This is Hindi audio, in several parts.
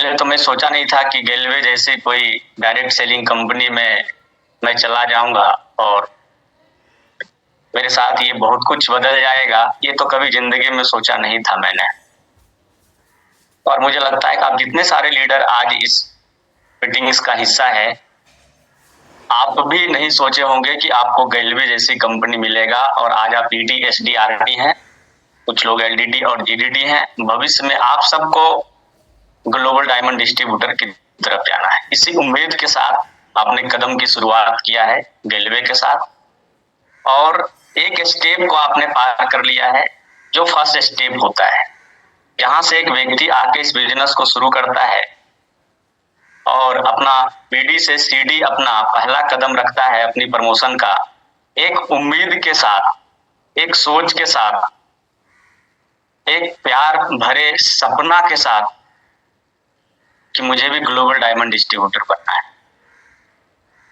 पहले तो मैं सोचा नहीं था कि गेलवे जैसी कोई डायरेक्ट सेलिंग कंपनी में मैं चला जाऊंगा और मेरे साथ ये बहुत कुछ बदल जाएगा, ये तो कभी जिंदगी में सोचा नहीं था मैंने। और मुझे लगता है कि आप जितने सारे लीडर आज इस मीटिंग्स का हिस्सा है, आप भी नहीं सोचे होंगे कि आपको गेलवे जैसी कंपनी मिलेगा और आज आप ईडी, एसडी, आरडी हैं, कुछ लोग एलडीडी और जीडीडी हैं। भविष्य में आप सबको ग्लोबल डायमंड डिस्ट्रीब्यूटर की तरफ जाना है। इसी उम्मीद के साथ आपने कदम की शुरुआत किया है गेलवे के साथ और एक स्टेप को आपने पार कर लिया है, जो फर्स्ट स्टेप होता है। जहां से एक व्यक्ति आके इस बिजनेस को शुरू करता है और अपना बीडी से सीडी अपना पहला कदम रखता है अपनी प्रमोशन का, एक उम्मीद के साथ, एक सोच के साथ, एक प्यार भरे सपना के साथ कि मुझे भी ग्लोबल डायमंड डिस्ट्रीब्यूटर बनना है।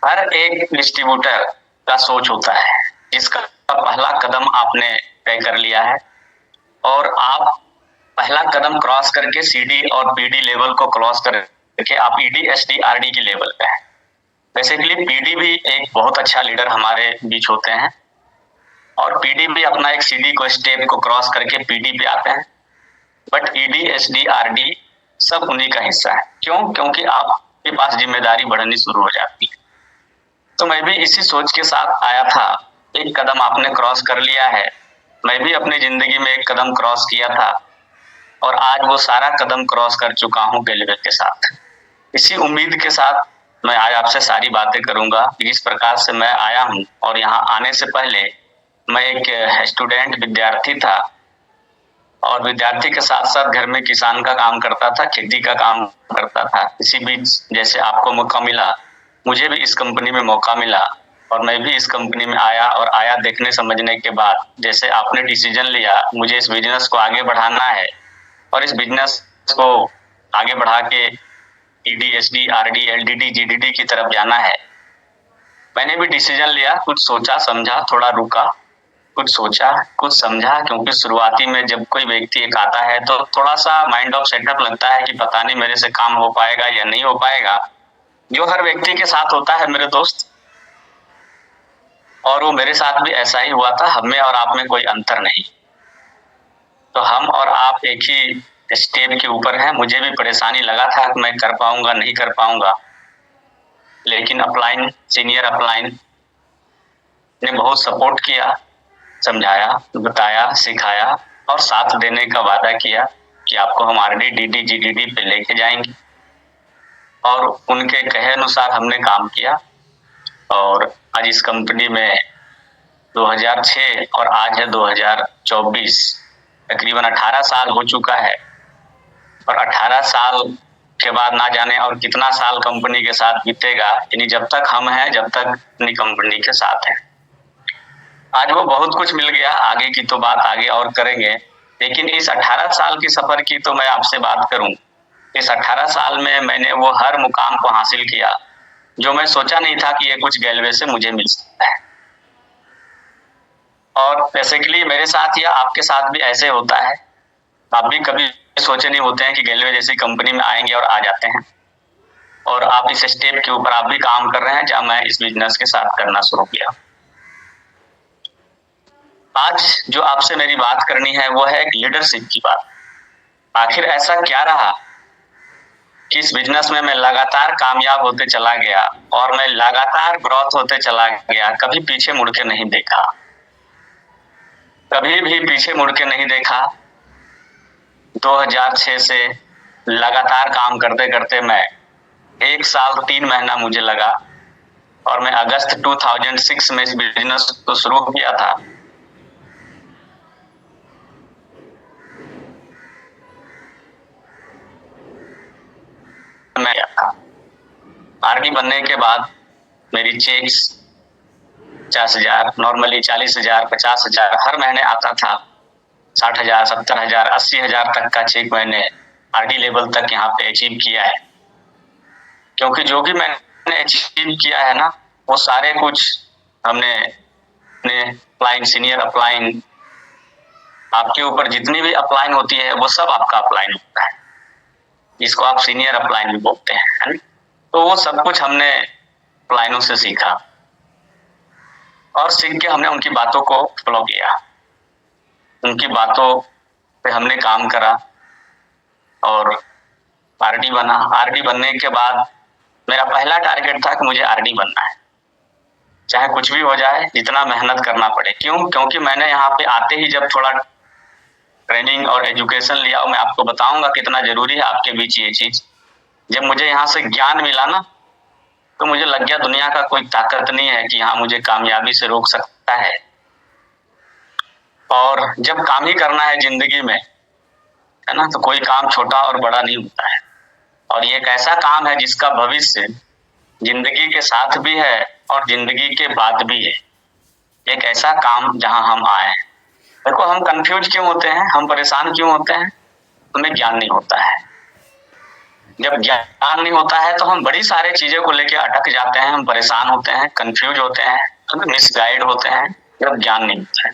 हर एक डिस्ट्रीब्यूटर का सोच होता है, जिसका पहला कदम आपने तय कर लिया है और आप पहला कदम क्रॉस करके सीडी और पीडी लेवल को क्रॉस करके आप ईडी, एसडी, आरडी की लेवल पे हैं। बेसिकली पीडी भी एक बहुत अच्छा लीडर हमारे बीच होते हैं और पीडी भी अपना एक सीडी को स्टेप को क्रॉस करके पीडी पे आते हैं, बट ईडी, एसडी, आरडी सब उन्हीं का हिस्सा है। क्यों? क्योंकि आपके पास जिम्मेदारी बढ़नी शुरू हो जाती है। तो मैं भी इसी सोच के साथ आया था। एक कदम आपने क्रॉस कर लिया है, मैं भी अपनी जिंदगी में एक कदम क्रॉस किया था और आज वो सारा कदम क्रॉस कर चुका हूँ गेलवे के साथ। इसी उम्मीद के साथ मैं आज आपसे सारी बातें करूंगा कि जिस प्रकार से मैं आया हूँ। और यहाँ आने से पहले मैं एक स्टूडेंट विद्यार्थी था और विद्यार्थी के साथ साथ घर में किसान का काम करता था, खेती का काम करता था। इसी बीच जैसे आपको मौका मिला, मुझे भी इस कंपनी में मौका मिला और मैं भी इस कंपनी में आया और आया देखने समझने के बाद जैसे आपने डिसीजन लिया मुझे इस बिजनेस को आगे बढ़ाना है और इस बिजनेस को आगे बढ़ा के ईडी, एसडी, आरडी, एलडीडी, जीडीडी की तरफ जाना है। मैंने भी डिसीजन लिया, कुछ सोचा समझा, थोड़ा रुका, कुछ सोचा कुछ समझा, क्योंकि शुरुआती में जब कोई व्यक्ति एक आता है तो थोड़ा सा माइंड ऑफ सेटअप लगता है कि पता नहीं मेरे से काम हो पाएगा या नहीं हो पाएगा, जो हर व्यक्ति के साथ होता है मेरे दोस्त। और वो मेरे साथ भी ऐसा ही हुआ था। हम में और आप में कोई अंतर नहीं, तो हम और आप एक ही स्टेप के ऊपर हैं। मुझे भी परेशानी लगा था कि मैं कर पाऊंगा नहीं कर पाऊंगा, लेकिन अपलाइन, सीनियर अपलाइन ने बहुत सपोर्ट किया, समझाया, बताया, सिखाया और साथ देने का वादा किया कि आपको हम आरडी, डीडी, जीडीडी पे लेके जाएंगे। और उनके कहे अनुसार हमने काम किया और आज इस कंपनी में 2006 और आज है 2024, तकरीबन 18 साल हो चुका है। और 18 साल के बाद ना जाने और कितना साल कंपनी के साथ बीतेगा, यानी जब तक हम हैं जब तक अपनी कंपनी के साथ हैं। आज वो बहुत कुछ मिल गया, आगे की तो बात आगे और करेंगे, लेकिन इस 18 साल की सफर की तो मैं आपसे बात करूं। इस 18 साल में मैंने वो हर मुकाम को हासिल किया जो मैं सोचा नहीं था कि ये कुछ गेलवे से मुझे मिल सकता है। और बेसिकली मेरे साथ या आपके साथ भी ऐसे होता है, आप भी कभी सोचे नहीं होते हैं कि गेलवे जैसी कंपनी में आएंगे और आ जाते हैं और आप इस स्टेप के ऊपर आप भी काम कर रहे हैं जहां मैं इस बिजनेस के साथ करना शुरू किया। आज जो आपसे मेरी बात करनी है वो है लीडरशिप की बात। आखिर ऐसा क्या रहा कि इस बिजनेस में मैं लगातार कामयाब होते चला गया और मैं लगातार ग्रोथ होते चला गया, कभी पीछे मुड़ के नहीं देखा, कभी भी पीछे मुड़ के नहीं देखा। 2006 से लगातार काम करते करते मैं 1 साल 3 महीना मुझे लगा और मैं अगस्त 2006 में इस बिजनेस को शुरू किया था। मैं आरडी बनने के बाद मेरी चेक्स 50,000, नॉर्मली 40,000, 50,000 हर महीने आता था। 60,000, 70,000, 80,000 तक का चेक मैंने आरडी लेवल तक यहाँ पे अचीव किया है। क्योंकि जो भी मैंने अचीव किया है ना, वो सारे कुछ हमने अपलाइन, सीनियर अपलाइन, आपके ऊपर जितनी भी अपलाइन होती है वो सब आपका अपलाइन होता है। जिसको आप सीनियर अपलाइन भी बोलते हैं, है ना? तो वो सब कुछ हमने अपलाइनों से सीखा और सीख के हमने उनकी बातों को फॉलो किया, उनकी बातों पे हमने काम करा और आरडी बना। आरडी बनने के बाद मेरा पहला टारगेट था कि मुझे आरडी बनना है, चाहे कुछ भी हो जाए, जितना मेहनत करना पड़े। क्यों? क्योंकि मैंने यहाँ पे आते ही जब थोड़ा ट्रेनिंग और एजुकेशन लिया, और मैं आपको बताऊंगा कितना जरूरी है आपके बीच ये चीज। जब मुझे यहाँ से ज्ञान मिला ना, तो मुझे लग गया दुनिया का कोई ताकत नहीं है कि यहाँ मुझे कामयाबी से रोक सकता है। और जब काम ही करना है जिंदगी में, है ना, तो कोई काम छोटा और बड़ा नहीं होता है। और ये एक ऐसा काम है जिसका भविष्य जिंदगी के साथ भी है और जिंदगी के बाद भी है। एक ऐसा काम जहां हम आए। देखो, हम कंफ्यूज क्यों होते हैं, हम परेशान क्यों होते हैं? हमें ज्ञान नहीं होता है। जब ज्ञान नहीं होता है तो हम बड़ी सारी चीजों को लेकर अटक जाते हैं, हम परेशान होते हैं, कंफ्यूज होते हैं, मिसगाइड होते हैं, जब ज्ञान नहीं होता है।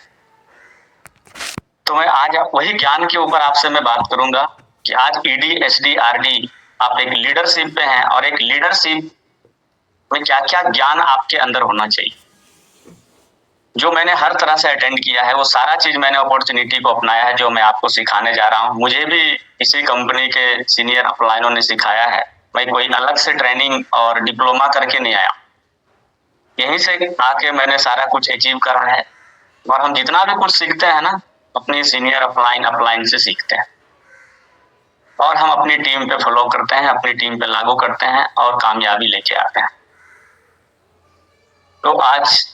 तो मैं आज वही ज्ञान के ऊपर आपसे मैं बात करूंगा कि आज ईडी, एसडी, आरडी, आप एक लीडरशिप पे हैं और एक लीडरशिप में क्या क्या ज्ञान आपके अंदर होना चाहिए। जो मैंने हर तरह से अटेंड किया है, वो सारा चीज मैंने अपॉर्चुनिटी को अपनाया है, जो मैं आपको सिखाने जा रहा हूँ। मुझे भी इसी कंपनी के सीनियर अपलाइनों ने सिखाया है। मैं कोई अलग से ट्रेनिंग और डिप्लोमा करके नहीं आया, यहीं से आके मैंने सारा कुछ अचीव करा है। और हम जितना भी कुछ सीखते हैं ना, अपनी सीनियर अपलाइन से सीखते हैं और हम अपनी टीम पे फॉलो करते हैं, अपनी टीम पे लागू करते हैं और कामयाबी लेके आते हैं। तो आज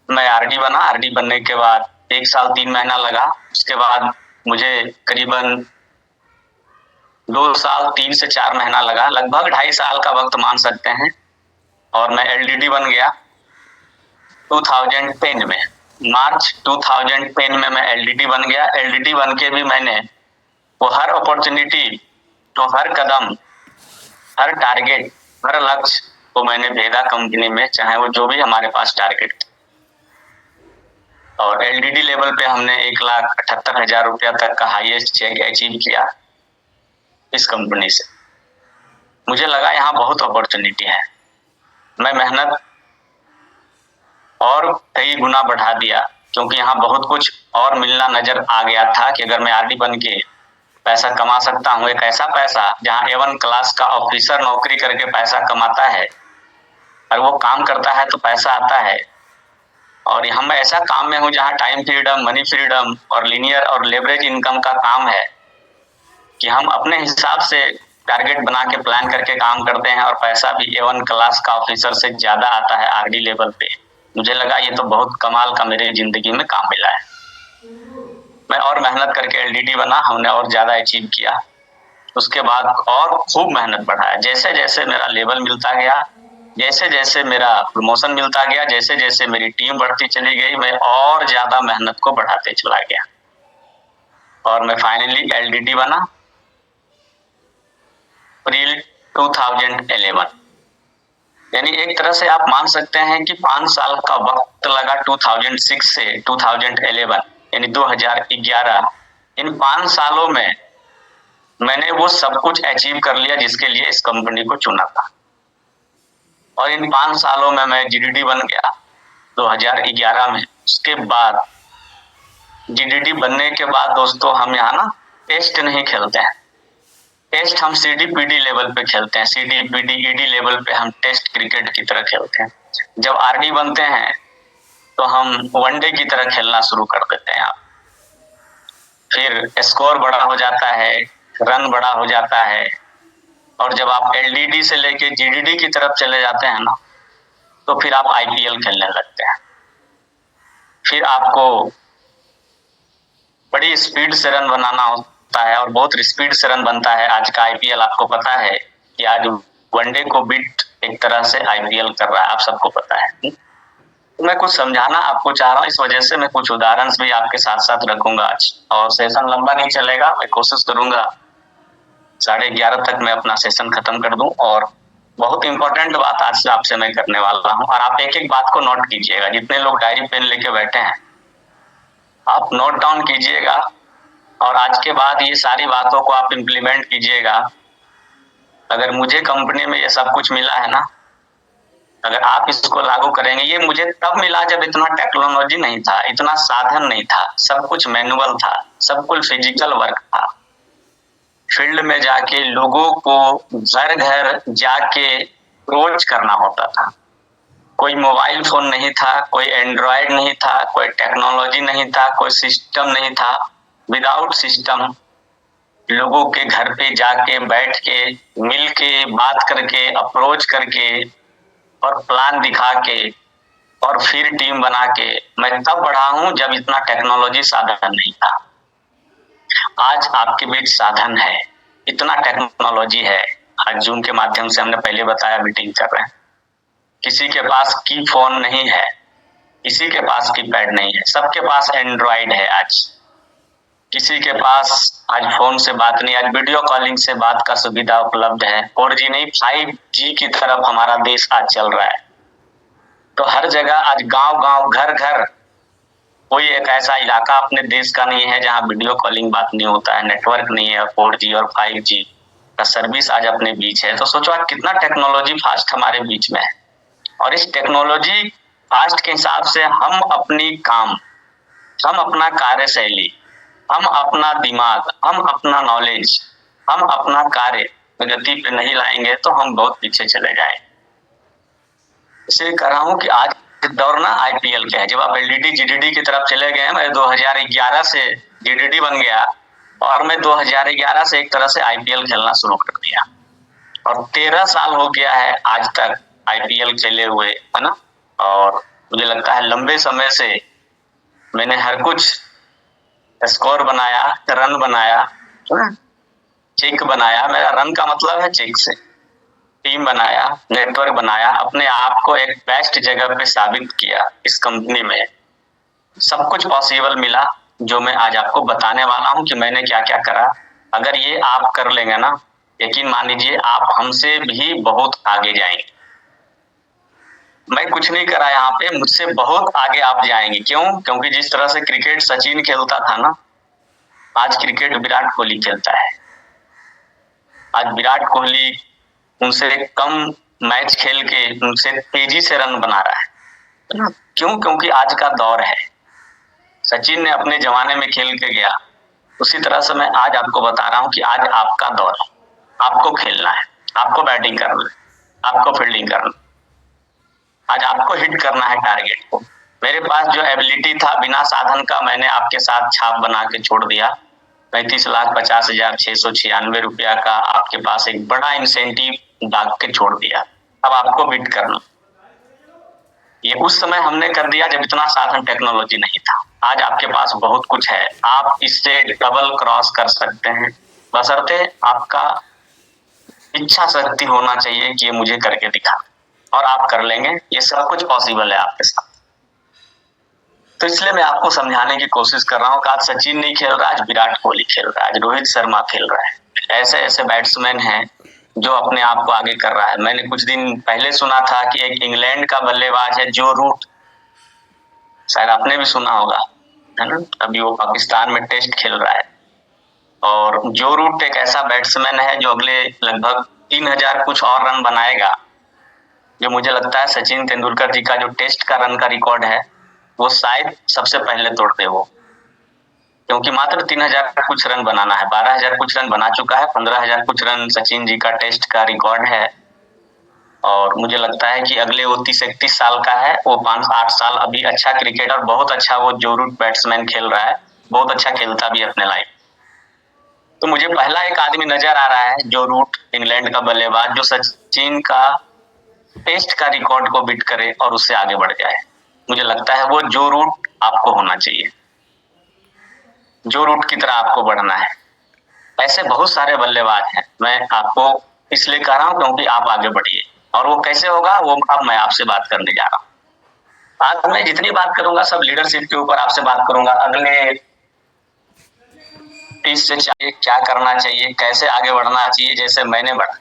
मैं आरडी बना। आरडी बनने के बाद 1 साल 3 महीना लगा। उसके बाद मुझे करीबन 2 साल 3 से 4 महीना लगा, लगभग 2.5 साल का वक्त मान सकते हैं। और मैं एलडीडी बन गया 2010 में। मार्च 2010 में मैं एलडीडी बन गया। एलडीडी बन के भी मैंने वो हर अपॉर्चुनिटी, तो हर कदम, हर टारगेट, हर लक्ष्य को मैंने भेदा कंपनी में, चाहे वो जो भी हमारे पास टारगेट। और एलडीडी लेवल पे हमने 1,78,000 रुपया तक का हाईएस्ट चेक अचीव किया इस कंपनी से। मुझे लगा यहाँ बहुत अपॉर्चुनिटी है। मैं मेहनत और कई गुना बढ़ा दिया, क्योंकि यहाँ बहुत कुछ और मिलना नजर आ गया था कि अगर मैं आरडी बन के पैसा कमा सकता हूँ, एक ऐसा पैसा जहाँ A1 क्लास का ऑफिसर नौकरी करके पैसा कमाता है और वो काम करता है तो पैसा आता है। और हम ऐसा काम में हूँ जहाँ टाइम फ्रीडम, मनी फ्रीडम और लीनियर और लेवरेज इनकम का काम है कि हम अपने हिसाब से टारगेट बना के प्लान करके काम करते हैं और पैसा भी A1 क्लास का ऑफिसर से ज्यादा आता है आरडी लेवल पे। मुझे लगा ये तो बहुत कमाल का मेरे जिंदगी में काम मिला है। मैं और मेहनत करके एलडीडी बना, हमने और ज्यादा अचीव किया। उसके बाद और खूब मेहनत बढ़ाया। जैसे जैसे मेरा लेवल मिलता गया, जैसे जैसे मेरा प्रमोशन मिलता गया, जैसे जैसे मेरी टीम बढ़ती चली गई, मैं और ज्यादा मेहनत को बढ़ाते चला गया और मैं फाइनली एलडीडी बना अप्रैल 2011। यानी एक तरह से आप मान सकते हैं कि 5 साल का वक्त लगा 2006 से 2011, यानी 2011। इन 5 सालों में मैंने वो सब कुछ अचीव कर लिया जिसके लिए इस कंपनी को चुना था। और इन 5 सालों में मैं जीडीडी बन गया 2011 में। उसके बाद जीडीडी बनने के बाद दोस्तों, हम यहाँ ना टेस्ट नहीं खेलते हैं। टेस्ट हम सीडीपीडी लेवल पे खेलते हैं। सीडीपीडी ईडी लेवल पे हम टेस्ट क्रिकेट की तरह खेलते हैं। जब आरडी बनते हैं तो हम वनडे की तरह खेलना शुरू कर देते हैं। फिर स्कोर बड़ा हो जाता है, रन बड़ा हो जाता है। और जब आप एलडीडी से लेके जीडीडी की तरफ चले जाते हैं ना, तो फिर आप आईपीएल खेलने लगते हैं। फिर आपको बड़ी स्पीड से रन बनाना होता है और बहुत स्पीड से रन बनता है। आज का आईपीएल आपको पता है कि आज वनडे को बीट एक तरह से आईपीएल कर रहा है, आप सबको पता है। तो मैं कुछ समझाना आपको चाह रहा हूँ, इस वजह से मैं कुछ उदाहरण भी आपके साथ साथ रखूंगा आज। और सेशन लंबा नहीं चलेगा, मैं कोशिश करूंगा 11:30 तक मैं अपना सेशन खत्म कर दूं। और बहुत इंपॉर्टेंट बात आज से आपसे मैं करने वाला हूं, और आप एक एक बात को नोट कीजिएगा। जितने लोग डायरी पेन लेके बैठे हैं, आप नोट डाउन कीजिएगा और आज के बाद ये सारी बातों को आप इम्प्लीमेंट कीजिएगा। अगर मुझे कंपनी में ये सब कुछ मिला है ना, अगर आप इसको लागू करेंगे, ये मुझे तब मिला जब इतना टेक्नोलॉजी नहीं था, इतना साधन नहीं था, सब कुछ मैनुअल था, सब कुछ फिजिकल वर्क था। फील्ड में जाके लोगों को घर घर जाके अप्रोच करना होता था। कोई मोबाइल फोन नहीं था, कोई एंड्रॉयड नहीं था, कोई टेक्नोलॉजी नहीं था, कोई सिस्टम नहीं था। विदाउट सिस्टम लोगों के घर पे जाके बैठ के मिल के बात करके अप्रोच करके और प्लान दिखा के और फिर टीम बना के मैं तब बढ़ा हूं जब इतना टेक्नोलॉजी साधन नहीं था। आज आपके बीच साधन है, इतना टेक्नोलॉजी है। आज जूम के माध्यम से हमने पहले बताया मीटिंग कर रहे हैं। किसी के पास की फोन नहीं है, किसी के पास कीपैड नहीं है, सबके पास एंड्रॉइड है। आज किसी के पास आज फोन से बात नहीं, आज वीडियो कॉलिंग से बात का सुविधा उपलब्ध है। 4G नहीं 5G की तरफ हमारा देश आज चल रहा है। तो हर जगह आज गांव गांव घर घर कोई एक ऐसा इलाका अपने देश का नहीं है जहां वीडियो कॉलिंग बात नहीं होता है, नेटवर्क नहीं है। 4G और 5G का सर्विस आज अपने बीच है। तो सोचो आज कितना टेक्नोलॉजी फास्ट हमारे बीच में है। और इस टेक्नोलॉजी फास्ट के हिसाब से हम अपनी काम, हम अपना कार्यशैली, हम अपना दिमाग, हम अपना नॉलेज, हम अपना कार्य प्रगति पे नहीं लाएंगे तो हम बहुत पीछे चले जाएंगे। इसलिए कह रहा हूं कि आज दौर ना IPL का है। जब आप LDD GDD की तरफ चले गए, मैं 2011 से GDD बन गया और मैं 2011 से एक तरह से IPL खेलना शुरू कर दिया और 13 साल हो गया है आज तक IPL खेले हुए, है ना। और मुझे लगता है लंबे समय से मैंने हर कुछ स्कोर बनाया, रन बनाया, चेक बनाया। मेरा रन का मतलब है चेक से। टीम बनाया, नेटवर्क बनाया, अपने आप को एक बेस्ट जगह पे साबित किया। इस कंपनी में सब कुछ पॉसिबल मिला जो मैं आज आपको बताने वाला हूं कि मैंने क्या क्या करा। अगर ये आप कर लेंगे ना, यकीन मान लीजिए आप हमसे भी बहुत आगे जाएंगे। मैं कुछ नहीं करा यहाँ पे, मुझसे बहुत आगे आप जाएंगे। क्यों? क्योंकि जिस तरह से क्रिकेट सचिन खेलता था ना, आज क्रिकेट विराट कोहली खेलता है। आज विराट कोहली उनसे कम मैच खेल के उनसे तेजी से रन बना रहा है। क्यों? क्योंकि आज का दौर है। सचिन ने अपने जमाने में खेल के गया, उसी तरह से मैं आज आपको बता रहा हूं कि आज आपका दौर है। आपको खेलना है, आपको बैटिंग करना है, आपको फील्डिंग करना, आज आपको हिट करना है टारगेट को। मेरे पास जो एबिलिटी था बिना साधन का मैंने आपके साथ छाप बना के छोड़ दिया। 35,50,696 रुपया का आपके पास एक बड़ा इंसेंटिव दाग के छोड़ दिया। अब आपको बिट करना। ये उस समय हमने कर दिया जब इतना साधन टेक्नोलॉजी नहीं था। आज आपके पास बहुत कुछ है, आप इससे डबल क्रॉस कर सकते हैं, बशर्ते आपका इच्छा शक्ति होना चाहिए कि ये मुझे करके दिखा, और आप कर लेंगे। ये सब कुछ पॉसिबल है आपके साथ। तो इसलिए मैं आपको समझाने की कोशिश कर रहा हूँ कि आज सचिन नहीं खेल रहा, आज विराट कोहली खेल रहा है, आज रोहित शर्मा खेल रहा है। ऐसे ऐसे बैट्समैन हैं जो अपने आप को आगे कर रहा है। मैंने कुछ दिन पहले सुना था कि एक इंग्लैंड का बल्लेबाज है जो रूट, शायद आपने भी सुना होगा, है ना। अभी वो पाकिस्तान में टेस्ट खेल रहा है। और जो रूट एक ऐसा बैट्समैन है जो अगले लगभग 3,000 कुछ और रन बनाएगा, जो मुझे लगता है सचिन तेंदुलकर जी का जो टेस्ट का रन का रिकॉर्ड है वो शायद सबसे पहले तोड़ते वो, क्योंकि मात्र 3,000 कुछ रन बनाना है। 12,000 कुछ रन बना चुका है, 15,000 कुछ रन सचिन जी का टेस्ट का रिकॉर्ड है। और मुझे लगता है कि अगले वो 30-31 साल का है, वो 5-8 साल अभी अच्छा क्रिकेट और बहुत अच्छा वो जो रूट बैट्समैन खेल रहा है, बहुत अच्छा खेलता भी अपने लाइफ। तो मुझे पहला एक आदमी नजर आ रहा है जो रूट इंग्लैंड का बल्लेबाज, जो सचिन का टेस्ट का रिकॉर्ड को बीट करे और उससे आगे बढ़ जाए। मुझे लगता है वो जो रूट आपको होना चाहिए, जो रूट की तरह आपको बढ़ना है। ऐसे बहुत सारे बल्लेबाज हैं, मैं आपको इसलिए कह रहा हूं क्योंकि आप आगे बढ़िए। और वो कैसे होगा वो अब मैं आपसे बात करने जा रहा हूं। आज मैं जितनी बात करूंगा सब लीडरशिप के ऊपर आपसे बात करूंगा। अगले 30 से क्या करना चाहिए, कैसे आगे बढ़ना चाहिए, जैसे मैंने बढ़ा।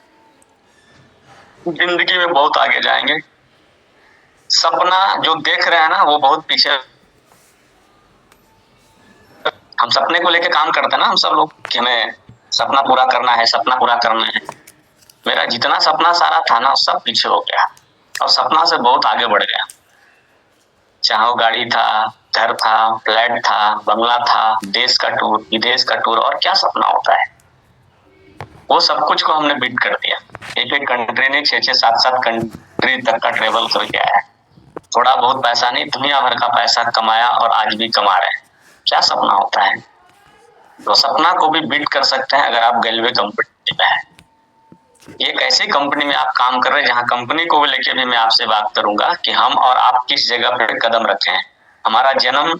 जिंदगी में बहुत आगे जाएंगे। सपना जो देख रहे हैं ना वो बहुत पीछे। हम सपने को लेके काम करते हैं ना हम सब लोग कि हमें सपना पूरा करना है, सपना पूरा करना है। मेरा जितना सपना सारा था ना सब पीछे हो गया और सपना से बहुत आगे बढ़ गया। चाहे वो गाड़ी था, घर था, फ्लैट था, बंगला था, देश का टूर, विदेश का टूर, और क्या सपना होता है, वो सब कुछ को हमने बीट कर दिया। एक एक कंट्री नहीं, 6-6, 7-7 कंट्री तक का ट्रेवल करके आया है। थोड़ा बहुत पैसा नहीं, दुनिया भर का पैसा कमाया और आज भी कमा रहे हैं। क्या सपना होता है। तो सपना को भी बीट कर सकते हैं अगर आप रेलवे कंपनी में हैं। एक ऐसी कंपनी में आप काम कर रहे हैं जहां कंपनी को लेकर भी मैं आपसे बात करूंगा कि हम और आप किस जगह पे कदम रखे हैं, हमारा जन्म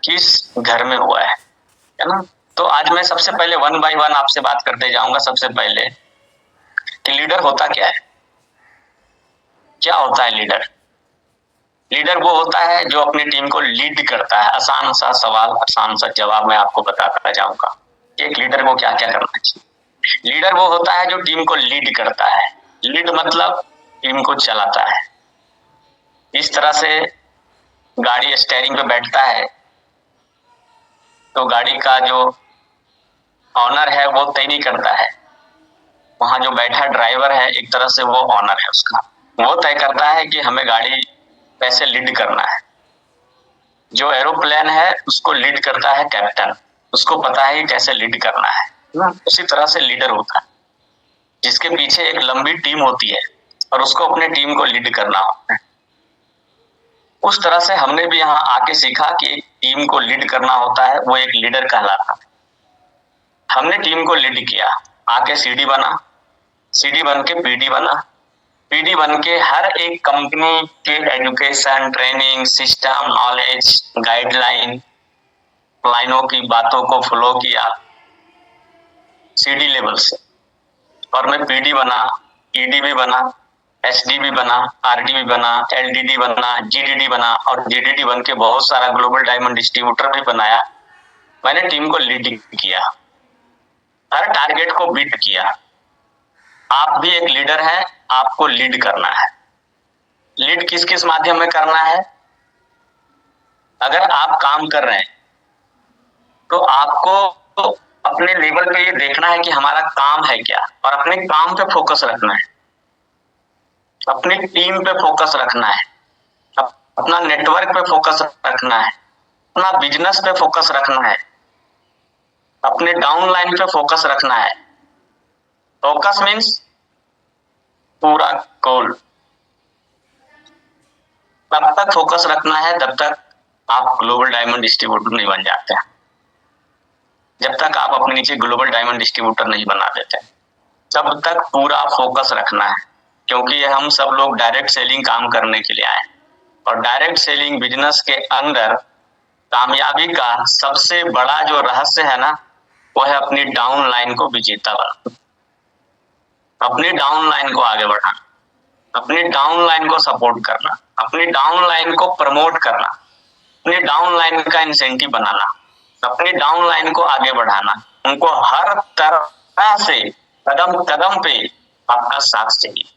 किस घर में हुआ है ना। तो आज मैं सबसे पहले 1 बाय 1 आपसे बात करते जाऊंगा। सबसे पहले कि लीडर होता क्या है, क्या होता है लीडर। लीडर वो होता है जो अपनी टीम को लीड करता है। आसान सा सवाल, आसान सा जवाब मैं आपको बताता जाऊंगा। एक लीडर को क्या क्या करना चाहिए। लीडर वो होता है जो टीम को लीड करता है। लीड मतलब टीम को चलाता है। इस तरह से गाड़ी स्टीयरिंग पे बैठता है तो गाड़ी का जो ऑनर है वो तय नहीं करता है, वहां जो बैठा ड्राइवर है एक तरह से वो ऑनर है उसका, वो तय करता है कि हमें गाड़ी कैसे लीड करना है। जो एरोप्लेन है उसको लीड करता है कैप्टन, उसको पता है कैसे लीड करना है ना। उसी तरह से लीडर होता है जिसके पीछे एक लंबी टीम होती है और उसको अपने टीम को लीड करना होता है। उस तरह से हमने भी यहाँ आके सीखा कि एक टीम को लीड करना होता है, वो एक लीडर कहलाता है। हमने टीम को लीड किया, आके सीडी बना, सीडी बन के पीडी बना, पीडी बन के हर एक कंपनी के education, training, system, knowledge, guideline, लाइनों की बातों को फॉलो किया सीडी लेवल से। और मैं पीडी बना, ईडी भी बना, एसडी भी बना, आरडी भी बना, एलडीडी बना, जीडीडी बना और जीडीडी बन के बहुत सारा ग्लोबल डायमंड डिस्ट्रीब्यूटर भी बनाया। मैंने टीम को लीड किया, हर टारगेट को बीट किया। आप भी एक लीडर हैं, आपको लीड करना है। लीड किस किस माध्यम में करना है। अगर आप काम कर रहे हैं तो आपको अपने लेवल पे ये देखना है कि हमारा काम है क्या, और अपने काम पे फोकस रखना है, अपनी टीम पे फोकस रखना है, अपना नेटवर्क पे फोकस रखना है, अपना बिजनेस पे फोकस रखना है, अपने डाउनलाइन पे फोकस रखना है। फोकस मीन्स पूरा गोल। तब तक फोकस रखना है जब तक आप ग्लोबल डायमंड डिस्ट्रीब्यूटर नहीं बन जाते, जब तक आप अपने नीचे ग्लोबल डायमंड डिस्ट्रीब्यूटर नहीं बना देते, तब तक पूरा फोकस रखना है। क्योंकि हम सब लोग डायरेक्ट सेलिंग काम करने के लिए आए, और डायरेक्ट सेलिंग बिजनेस के अंदर कामयाबी का सबसे बड़ा जो रहस्य है ना, वो है अपनी डाउन लाइन को विजेता बनाना, अपनी डाउन लाइन को आगे बढ़ाना, अपनी डाउन लाइन को सपोर्ट करना, अपनी डाउन लाइन को प्रमोट करना, अपनी डाउन लाइन का इंसेंटिव बनाना, अपनी डाउन लाइन को आगे बढ़ाना, उनको हर तरह से कदम कदम पे आपका साथ चाहिए।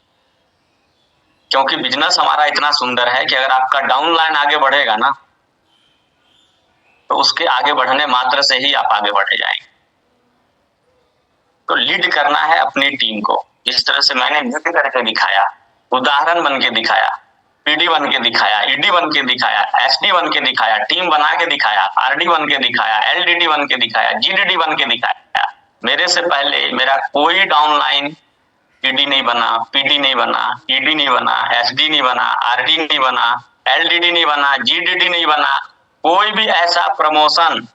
क्योंकि बिजनेस हमारा इतना सुंदर है कि अगर आपका डाउन लाइन आगे बढ़ेगा ना, तो उसके आगे बढ़ने मात्र से ही आप आगे बढ़े जाएंगे। तो लीड करना है अपनी टीम को, जिस तरह से मैंने लीड करके दिखाया, उदाहरण बन के दिखाया, पीडी बन के दिखाया, ईडी बन के दिखाया, एसडी बन के दिखाया, टीम बना के दिखाया, आरडी बन के दिखाया, एलडीडी बन के दिखाया, जीडीडी बन के दिखाया। मेरे से पहले मेरा कोई डाउनलाइन पीडी नहीं बना, पीडी नहीं बना, ईडी नहीं बना, एसडी नहीं बना, आरडी नहीं बना, एलडीडी नहीं बना, जीडीडी नहीं बना। कोई भी ऐसा प्रमोशन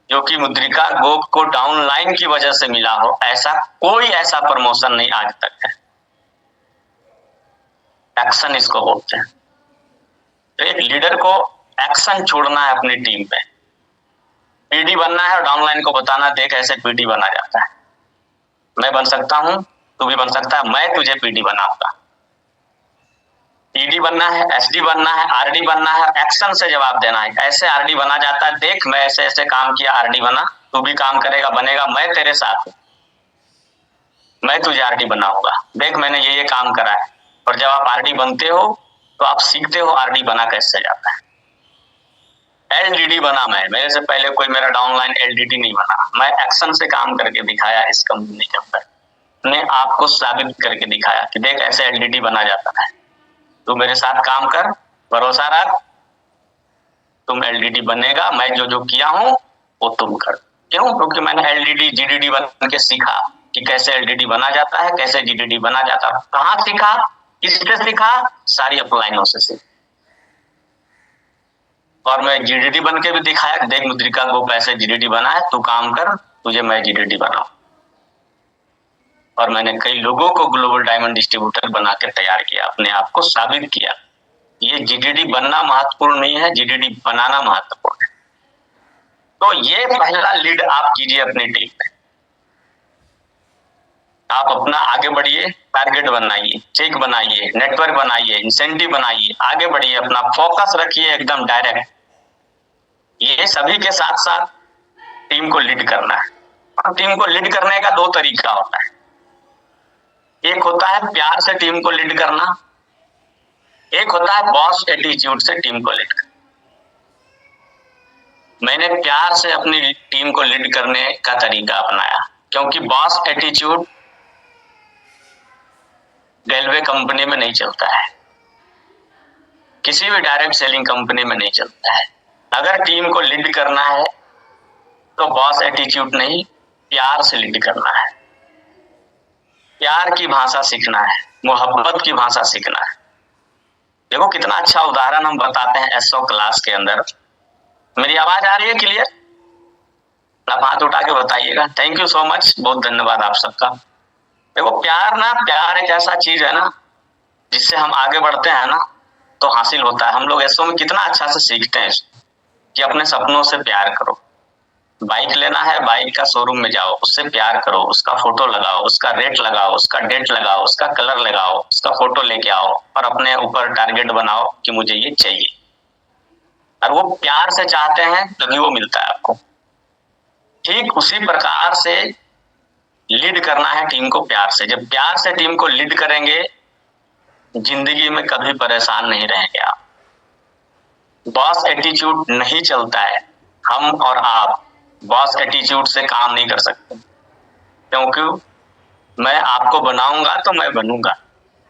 जो कि मुद्रिका गोप को डाउनलाइन की वजह से मिला हो, ऐसा कोई ऐसा प्रमोशन नहीं आज तक है। एक्शन इसको बोलते हैं। तो एक लीडर को एक्शन छोड़ना है अपनी टीम पे। पीडी बनना है और डाउनलाइन को बताना, देख ऐसे पीडी बना जाता है, मैं बन सकता हूं, तू भी बन सकता है, मैं तुझे पीडी बनाऊंगा। पीडी बनना है, एसडी बनना है, आरडी बनना है, एक्शन से जवाब देना है। ऐसे आरडी बना जाता है, देख मैं ऐसे ऐसे काम किया, आरडी बना, तू भी काम करेगा, बनेगा, मैं तेरे साथ हूं, मैं तुझे आरडी बनाऊंगा, देख मैंने ये काम करा है। और जब आप आरडी बनते हो तो आप सीखते हो आरडी बना कैसे जाता है। एलडीडी बना मैं, मेरे से पहले कोई मेरा डाउनलाइन एलडीडी नहीं बना, मैं एक्शन से काम करके दिखाया इस कंपनी के अंदर। अपने आप को साबित करके दिखाया कि देख ऐसे एलडीडी बना जाता है, तू मेरे साथ काम कर, भरोसा रख, तुम एलडीडी बनेगा, मैं जो जो किया हूं वो तुम कर। क्यों? क्योंकि मैंने एलडीडी जीडीडी बन के सीखा कि कैसे एलडीडी बना जाता है, कैसे जीडीडी बना जाता है। कहाँ सीखा, किससे सीखा? सारी अपलाइनों से सीखा। और मैं जीडीडी बन के भी दिखाया, देख मुद्रिका को ऐसे जीडीडी बना है, तू काम कर, तुझे मैं जीडीडी बनाऊं। और मैंने कई लोगों को ग्लोबल डायमंड डिस्ट्रीब्यूटर बना के तैयार किया, अपने आप को साबित किया। ये जीडीडी बनना महत्वपूर्ण नहीं है, जीडीडी बनाना महत्वपूर्ण है। तो ये पहला लीड आप कीजिए अपनी टीम में। आप अपना आगे बढ़िए, टारगेट बनाइए, चेक बनाइए, नेटवर्क बनाइए, इंसेंटिव बनाइए, आगे बढ़िए, अपना फोकस रखिए एकदम डायरेक्ट। ये सभी के साथ साथ टीम को लीड करना है। और टीम को लीड करने का दो तरीका होता है। एक होता है प्यार से टीम को लीड करना, एक होता है बॉस एटीट्यूड से टीम को लीड करना। मैंने प्यार से अपनी टीम को लीड करने का तरीका अपनाया, क्योंकि बॉस एटीट्यूड रेलवे कंपनी में नहीं चलता है, किसी भी डायरेक्ट सेलिंग कंपनी में नहीं चलता है। अगर टीम को लीड करना है तो बॉस एटीट्यूड नहीं, प्यार से लीड करना है। प्यार की भाषा सीखना है, मोहब्बत की भाषा सीखना है। देखो कितना अच्छा उदाहरण हम बताते हैं एसओ क्लास के अंदर। मेरी आवाज आ रही है क्लियर? आप हाथ उठा के बताइएगा। थैंक यू सो मच, बहुत धन्यवाद आप सबका। देखो प्यार एक ऐसा चीज है ना जिससे हम आगे बढ़ते हैं ना तो हासिल होता है। हम लोग एसओ में कितना अच्छा से सीखते हैं कि अपने सपनों से प्यार करो। बाइक लेना है, बाइक का शोरूम में जाओ, उससे प्यार करो, उसका फोटो लगाओ, उसका रेट लगाओ, उसका डेट लगाओ, उसका कलर लगाओ, उसका फोटो लेके आओ और अपने ऊपर टारगेट बनाओ कि मुझे ये चाहिए। और वो प्यार से चाहते हैं तभी वो मिलता है आपको। ठीक उसी प्रकार से लीड करना है टीम को प्यार से। जब प्यार से टीम को लीड करेंगे, जिंदगी में कभी परेशान नहीं रहेंगे आप। बॉस एटीट्यूड नहीं चलता है। हम और आप बॉस एटीट्यूड से काम नहीं कर सकते, क्योंकि मैं आपको बनाऊंगा तो मैं बनूंगा,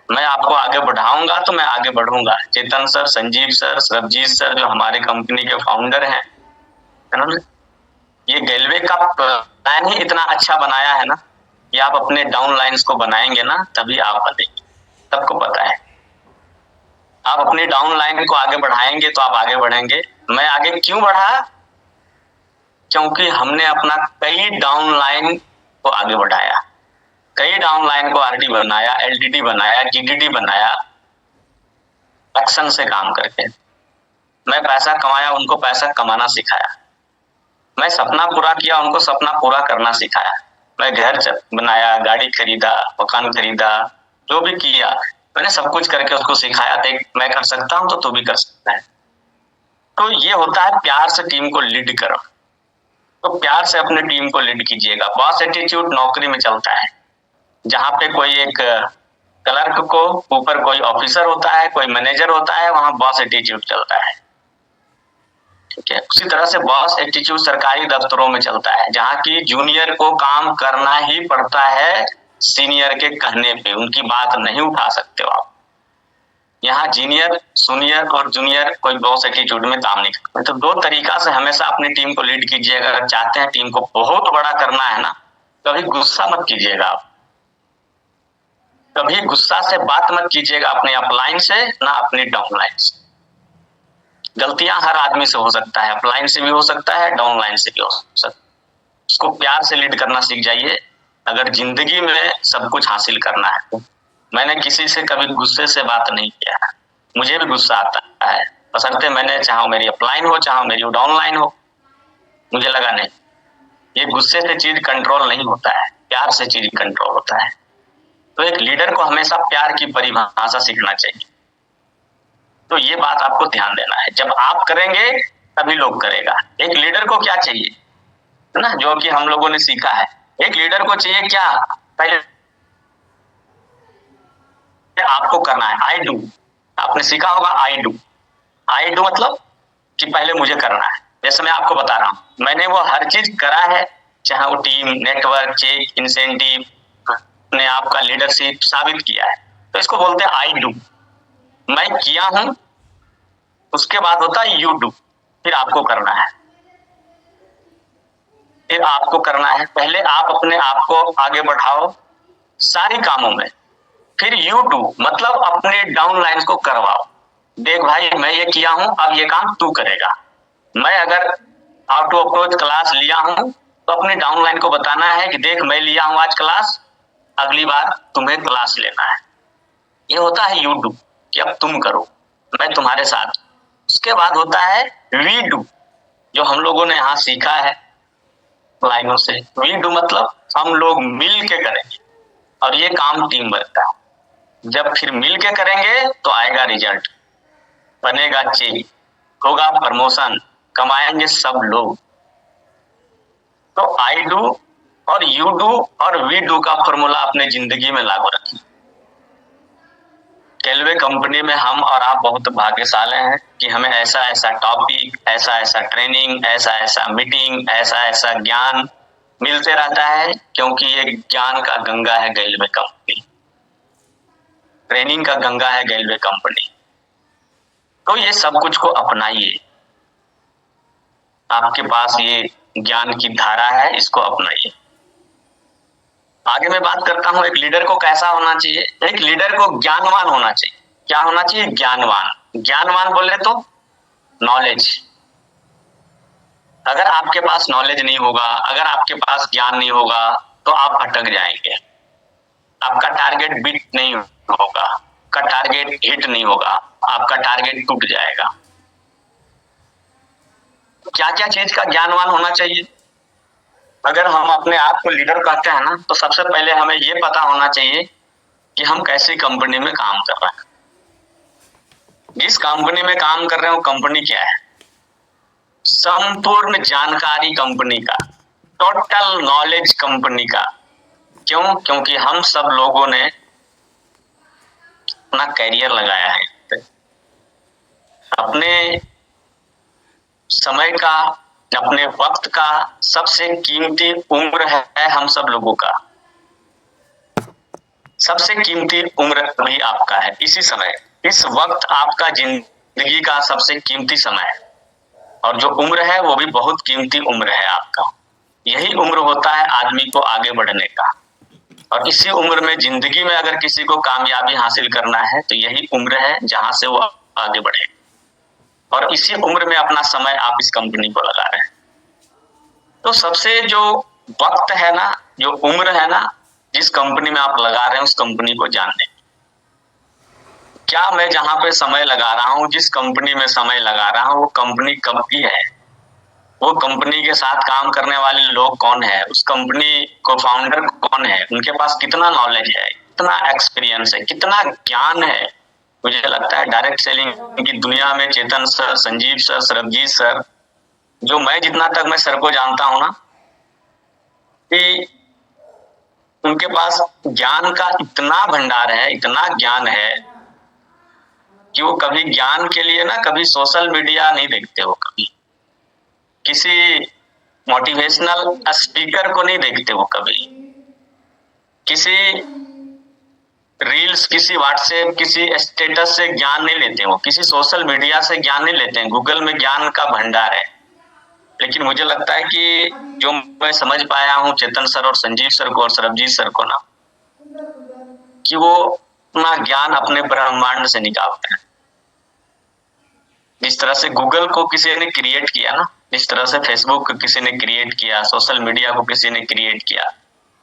मैं आपको आगे बढ़ाऊंगा तो मैं आगे बढ़ूंगा। Chetan sir, Sanjeev sir, Sarabjit sir जो हमारे कंपनी के फाउंडर हैं, इन्होंने ये रेलवे का प्लान ही इतना अच्छा बनाया है ना कि आप अपने डाउन लाइन्स को बनाएंगे ना तभी आप बनेंगे। सबको पता है, आप अपनी डाउन लाइन को आगे बढ़ाएंगे तो आप आगे बढ़ेंगे। मैं आगे क्यों बढ़ा? क्योंकि हमने अपना कई डाउन लाइन को आगे बढ़ाया, कई डाउन लाइन को आरडी बनाया, एलडीडी बनाया, जीडीडी बनाया, एक्शन से काम करके। मैं पैसा कमाया, उनको पैसा कमाना सिखाया। मैं सपना पूरा किया, उनको सपना पूरा करना सिखाया। मैं घर बनाया, गाड़ी खरीदा, मकान खरीदा, जो भी किया मैंने सब कुछ करके उसको सिखाया। देख मैं कर सकता हूं तो तू भी कर सकता है। तो ये होता है प्यार से टीम को लीड करो। तो प्यार से अपने टीम को लीड कीजिएगा। बॉस एटीट्यूड नौकरी में चलता है, जहां पे कोई एक क्लर्क को ऊपर कोई ऑफिसर होता है, कोई मैनेजर होता है, वहां बॉस एटीट्यूड चलता है। ठीक है, उसी तरह से बॉस एटीट्यूड सरकारी दफ्तरों में चलता है, जहां की जूनियर को काम करना ही पड़ता है सीनियर के कहने पे, उनकी बात नहीं उठा सकते हो आप। यहाँ जीनियर, सुनियर और जूनियर कोई बॉस एटीट्यूड में काम नहीं करते। तो दो तरीका से हमेशा अपनी टीम को लीड कीजिए। अगर चाहते हैं टीम को बहुत बड़ा करना है ना, कभी गुस्सा मत कीजिएगा आप, कभी गुस्सा से बात मत कीजिएगा अपने अपलाइन से ना अपनी डाउनलाइन से। गलतियां हर आदमी से हो सकता है, अपलाइन से भी हो सकता है, डाउनलाइन से भी हो सकता है। उसको प्यार से लीड करना सीख जाइए अगर जिंदगी में सब कुछ हासिल करना है तो। मैंने किसी से कभी गुस्से से बात नहीं किया, मुझे भी गुस्सा आता है, बशर्ते मैंने चाहे मेरी अपलाइन हो चाहे मेरी डाउनलाइन हो, मुझे लगा नहीं, ये गुस्से से चीज कंट्रोल नहीं होता है, प्यार से चीज कंट्रोल होता है। तो एक लीडर को हमेशा प्यार की परिभाषा सीखना चाहिए। तो ये बात आपको ध्यान देना है, जब आप करेंगे तभी लोग करेगा। एक लीडर को क्या चाहिए है ना, जो कि हम लोगों ने सीखा है। एक लीडर को चाहिए क्या? पहले आपको करना है आई डू। आपने सीखा होगा आई डू। आई डू मतलब कि पहले मुझे करना है। जैसे मैं आपको बता रहा हूं, मैंने वो हर चीज करा है, चाहे वो टीम, नेटवर्क, चेक, इंसेंटिव, अपने आप का लीडरशिप साबित किया है। तो इसको बोलते हैं आई डू, मैं किया हूं, उसके बाद होता है यू डू, फिर आपको करना है, फिर आपको करना है। पहले आप अपने आप को आगे बढ़ाओ सारी कामों में, फिर यू डू मतलब अपने डाउन लाइन को करवाओ। देख भाई मैं ये किया हूं, अब ये काम तू करेगा। मैं अगर हाउ टू अप्रोच क्लास लिया हूं तो अपने डाउन लाइन को बताना है कि देख मैं लिया हूं आज क्लास, अगली बार तुम्हें क्लास लेना है। ये होता है यू डू कि अब तुम करो, मैं तुम्हारे साथ। उसके बाद होता है वी डू, जो हम लोगों ने यहाँ सीखा है लाइनों से। वी डू मतलब हम लोग मिल के करेंगे और ये काम टीम वर्क का। जब फिर मिल के करेंगे तो आएगा रिजल्ट, बनेगा चेंज, होगा प्रमोशन, कमाएंगे सब लोग। तो आई डू और यू डू और वी डू का फॉर्मूला अपने जिंदगी में लागू रखिए। कैलवे कंपनी में हम और आप बहुत भाग्यशाली हैं कि हमें ऐसा ऐसा टॉपिक, ऐसा ऐसा ट्रेनिंग, ऐसा ऐसा मीटिंग, ऐसा ऐसा ज्ञान मिलते रहता है, क्योंकि ये ज्ञान का गंगा है कैलवे कंपनी, ट्रेनिंग का गंगा है कैलवे कंपनी। तो ये सब कुछ को अपनाइए, आपके पास ये ज्ञान की धारा है, इसको अपनाइए। आगे मैं बात करता हूं एक लीडर को कैसा होना चाहिए। एक लीडर को ज्ञानवान होना चाहिए। क्या होना चाहिए? ज्ञानवान। ज्ञानवान बोले तो नॉलेज। अगर आपके पास नॉलेज नहीं होगा, अगर आपके पास ज्ञान नहीं होगा तो आप अटक जाएंगे, आपका टारगेट बीट नहीं होगा, आपका टारगेट हिट नहीं होगा, आपका टारगेट टूट जाएगा। क्या क्या चीज का ज्ञानवान होना चाहिए? अगर हम अपने आप को लीडर कहते हैं ना, तो सबसे पहले हमें ये पता होना चाहिए कि हम कैसी कंपनी में काम कर रहे हैं। जिस कंपनी में काम कर रहे हैं वो कंपनी क्या है? संपूर्ण जानकारी कंपनी का, टोटल नॉलेज कंपनी का। क्यों? क्योंकि हम सब लोगों ने अपना करियर लगाया है, अपने समय का, अपने वक्त का सबसे कीमती उम्र है हम सब लोगों का। सबसे कीमती उम्र वही आपका है। इसी समय, इस वक्त आपका जिंदगी का सबसे कीमती समय है, और जो उम्र है वो भी बहुत कीमती उम्र है आपका। यही उम्र होता है आदमी को आगे बढ़ने का, और इसी उम्र में जिंदगी में अगर किसी को कामयाबी हासिल करना है तो यही उम्र है जहां से वो आगे बढ़े। और इसी उम्र में अपना समय आप इस कंपनी को लगा रहे हैं। तो सबसे जो वक्त है ना, जो उम्र है ना, जिस कंपनी में आप लगा रहे हैं उस कंपनी को जानने। क्या मैं जहां पे समय लगा रहा हूं, जिस कंपनी में समय लगा रहा हूं, वो कंपनी कब की है? वो कंपनी के साथ काम करने वाले लोग कौन है? उस कंपनी को फाउंडर कौन है? उनके पास कितना नॉलेज है, कितना एक्सपीरियंस है, कितना ज्ञान है? मुझे लगता है डायरेक्ट सेलिंग की दुनिया में Chetan sir, Sanjeev sir, Sarabjit sir, जो मैं जितना तक मैं सर को जानता हूं ना, कि उनके पास ज्ञान का इतना भंडार है, इतना ज्ञान है कि वो कभी ज्ञान के लिए ना कभी सोशल मीडिया नहीं देखते, वो कभी किसी मोटिवेशनल स्पीकर को नहीं देखते, वो कभी किसी रील्स, किसी व्हाट्सएप, किसी स्टेटस से ज्ञान नहीं लेते, वो किसी सोशल मीडिया से ज्ञान नहीं लेते हैं। गूगल में ज्ञान का भंडार है। लेकिन मुझे लगता है कि जो मैं समझ पाया हूँ चेतन सर और संजीव सर को और सरबजीत सर को ना, कि वो अपना ज्ञान अपने ब्रह्मांड से निकालते हैं। जिस तरह से गूगल को किसी ने क्रिएट किया ना, जिस तरह से फेसबुक को किसी ने क्रिएट किया, सोशल मीडिया को किसी ने क्रिएट किया,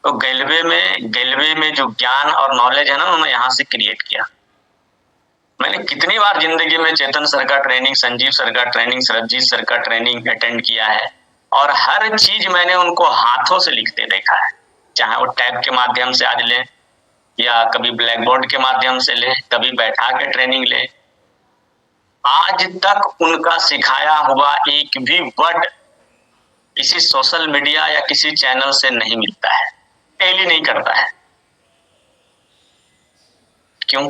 तो गैलवे में जो ज्ञान और नॉलेज है ना, उन्होंने यहाँ से क्रिएट किया। मैंने कितनी बार जिंदगी में चेतन सर का ट्रेनिंग, संजीव सर का ट्रेनिंग, सरबजीत सर का ट्रेनिंग अटेंड किया है, और हर चीज मैंने उनको हाथों से लिखते देखा है। चाहे वो टैब के माध्यम से आज ले, या कभी ब्लैक बोर्ड के माध्यम से ले, कभी बैठा के ट्रेनिंग ले, आज तक उनका सिखाया हुआ एक भी वर्ड किसी सोशल मीडिया या किसी चैनल से नहीं मिलता है, टेली नहीं करता है। क्यों?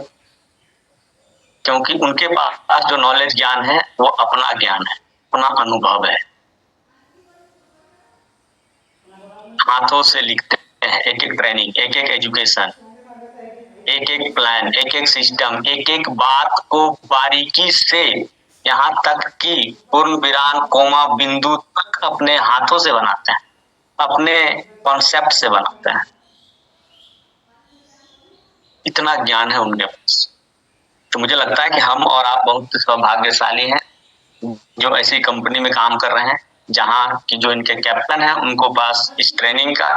क्योंकि उनके पास जो नॉलेज ज्ञान है वो अपना ज्ञान है, अपना अनुभव है, हाथों से लिखते हैं, एक एक ट्रेनिंग, एक एक एजुकेशन, एक एक प्लान, एक एक सिस्टम, एक एक बात को बारीकी से यहाँ तक कि पूर्ण विराम कोमा बिंदु तक अपने हाथों से बनाते हैं, अपने कॉन्सेप्ट से बनाते हैं। इतना ज्ञान है उनके पास। तो मुझे लगता है कि हम और आप बहुत सौभाग्यशाली हैं जो ऐसी कंपनी में काम कर रहे हैं जहाँ की जो इनके कैप्टन है उनको पास इस ट्रेनिंग का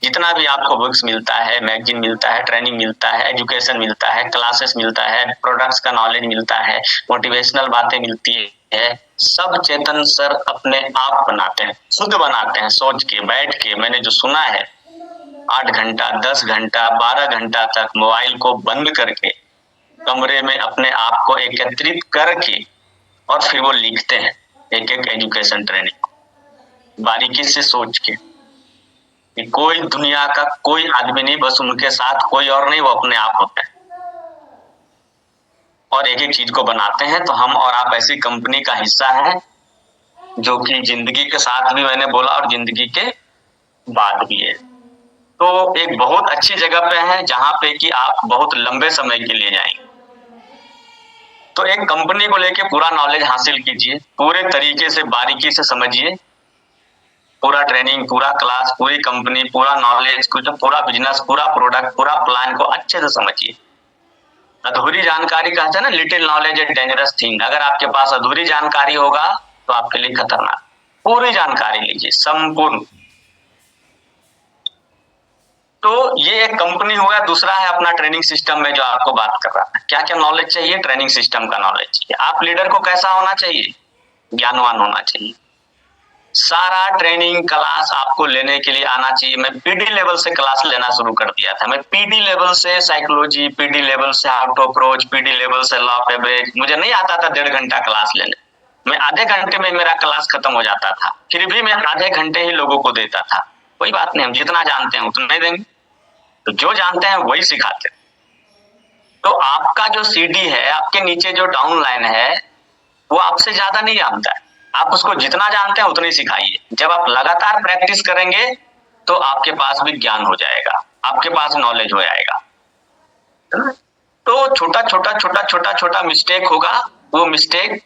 जितना भी आपको बुक्स मिलता है, मैगजीन मिलता है, ट्रेनिंग मिलता है, एजुकेशन मिलता है, क्लासेस मिलता है, प्रोडक्ट्स का नॉलेज मिलता है, मोटिवेशनल बातें मिलती है, सब चेतन सर अपने आप बनाते हैं, खुद बनाते हैं, सोच के बैठ के। मैंने जो सुना है 8 घंटा, 10 घंटा, 12 घंटा तक मोबाइल को बंद करके कमरे में अपने आप को एकत्रित करके और फिर वो लिखते हैं एक एक एजुकेशन ट्रेनिंग बारीकी से सोच के कि कोई दुनिया का कोई आदमी नहीं, बस उनके साथ कोई और नहीं, वो अपने आप होते हैं और एक एक चीज को बनाते हैं। तो हम और आप ऐसी कंपनी का हिस्सा है जो कि जिंदगी के साथ भी मैंने बोला और जिंदगी के बाद भी है। तो एक बहुत अच्छी जगह पे है जहां पे कि आप बहुत लंबे समय के लिए जाएंगे। तो एक कंपनी को लेके पूरा नॉलेज हासिल कीजिए, पूरे तरीके से बारीकी से समझिए, पूरा ट्रेनिंग, पूरा क्लास, पूरी कंपनी, पूरा नॉलेज, कुछ पूरा बिजनेस, पूरा प्रोडक्ट, पूरा प्लान को अच्छे से समझिए। अधूरी जानकारी कहते हैं ना, little knowledge is dangerous thing. अगर आपके पास अधूरी जानकारी होगा तो आपके लिए खतरनाक। पूरी जानकारी लीजिए, संपूर्ण। तो ये एक कंपनी हुआ। दूसरा है अपना ट्रेनिंग सिस्टम में जो आपको बात कर रहा है, क्या क्या नॉलेज चाहिए, ट्रेनिंग सिस्टम का नॉलेज चाहिए। आप लीडर को कैसा होना चाहिए, ज्ञानवान होना चाहिए। सारा ट्रेनिंग क्लास आपको लेने के लिए आना चाहिए। मैं पीडी लेवल से क्लास लेना शुरू कर दिया था। मैं पीडी लेवल से साइकोलॉजी, पीडी लेवल से how to approach, PD level से लॉ ऑफ एवरेज। मुझे नहीं आता था 1.5 घंटा क्लास लेने, मैं आधे घंटे में मेरा क्लास खत्म हो जाता था। फिर भी मैं आधे घंटे ही लोगों को देता था। कोई बात नहीं, हम जितना जानते हैं उतना ही देंगे। तो जो जानते हैं वही सिखाते हैं। तो आपका जो सीडी है, आपके नीचे जो डाउन लाइन है, वो आपसे ज्यादा नहीं जानता है। आप उसको जितना जानते हैं उतना ही सिखाइए। जब आप लगातार प्रैक्टिस करेंगे तो आपके पास भी ज्ञान हो जाएगा, आपके पास नॉलेज हो जाएगा। तो छोटा छोटा छोटा छोटा छोटा मिस्टेक होगा, वो मिस्टेक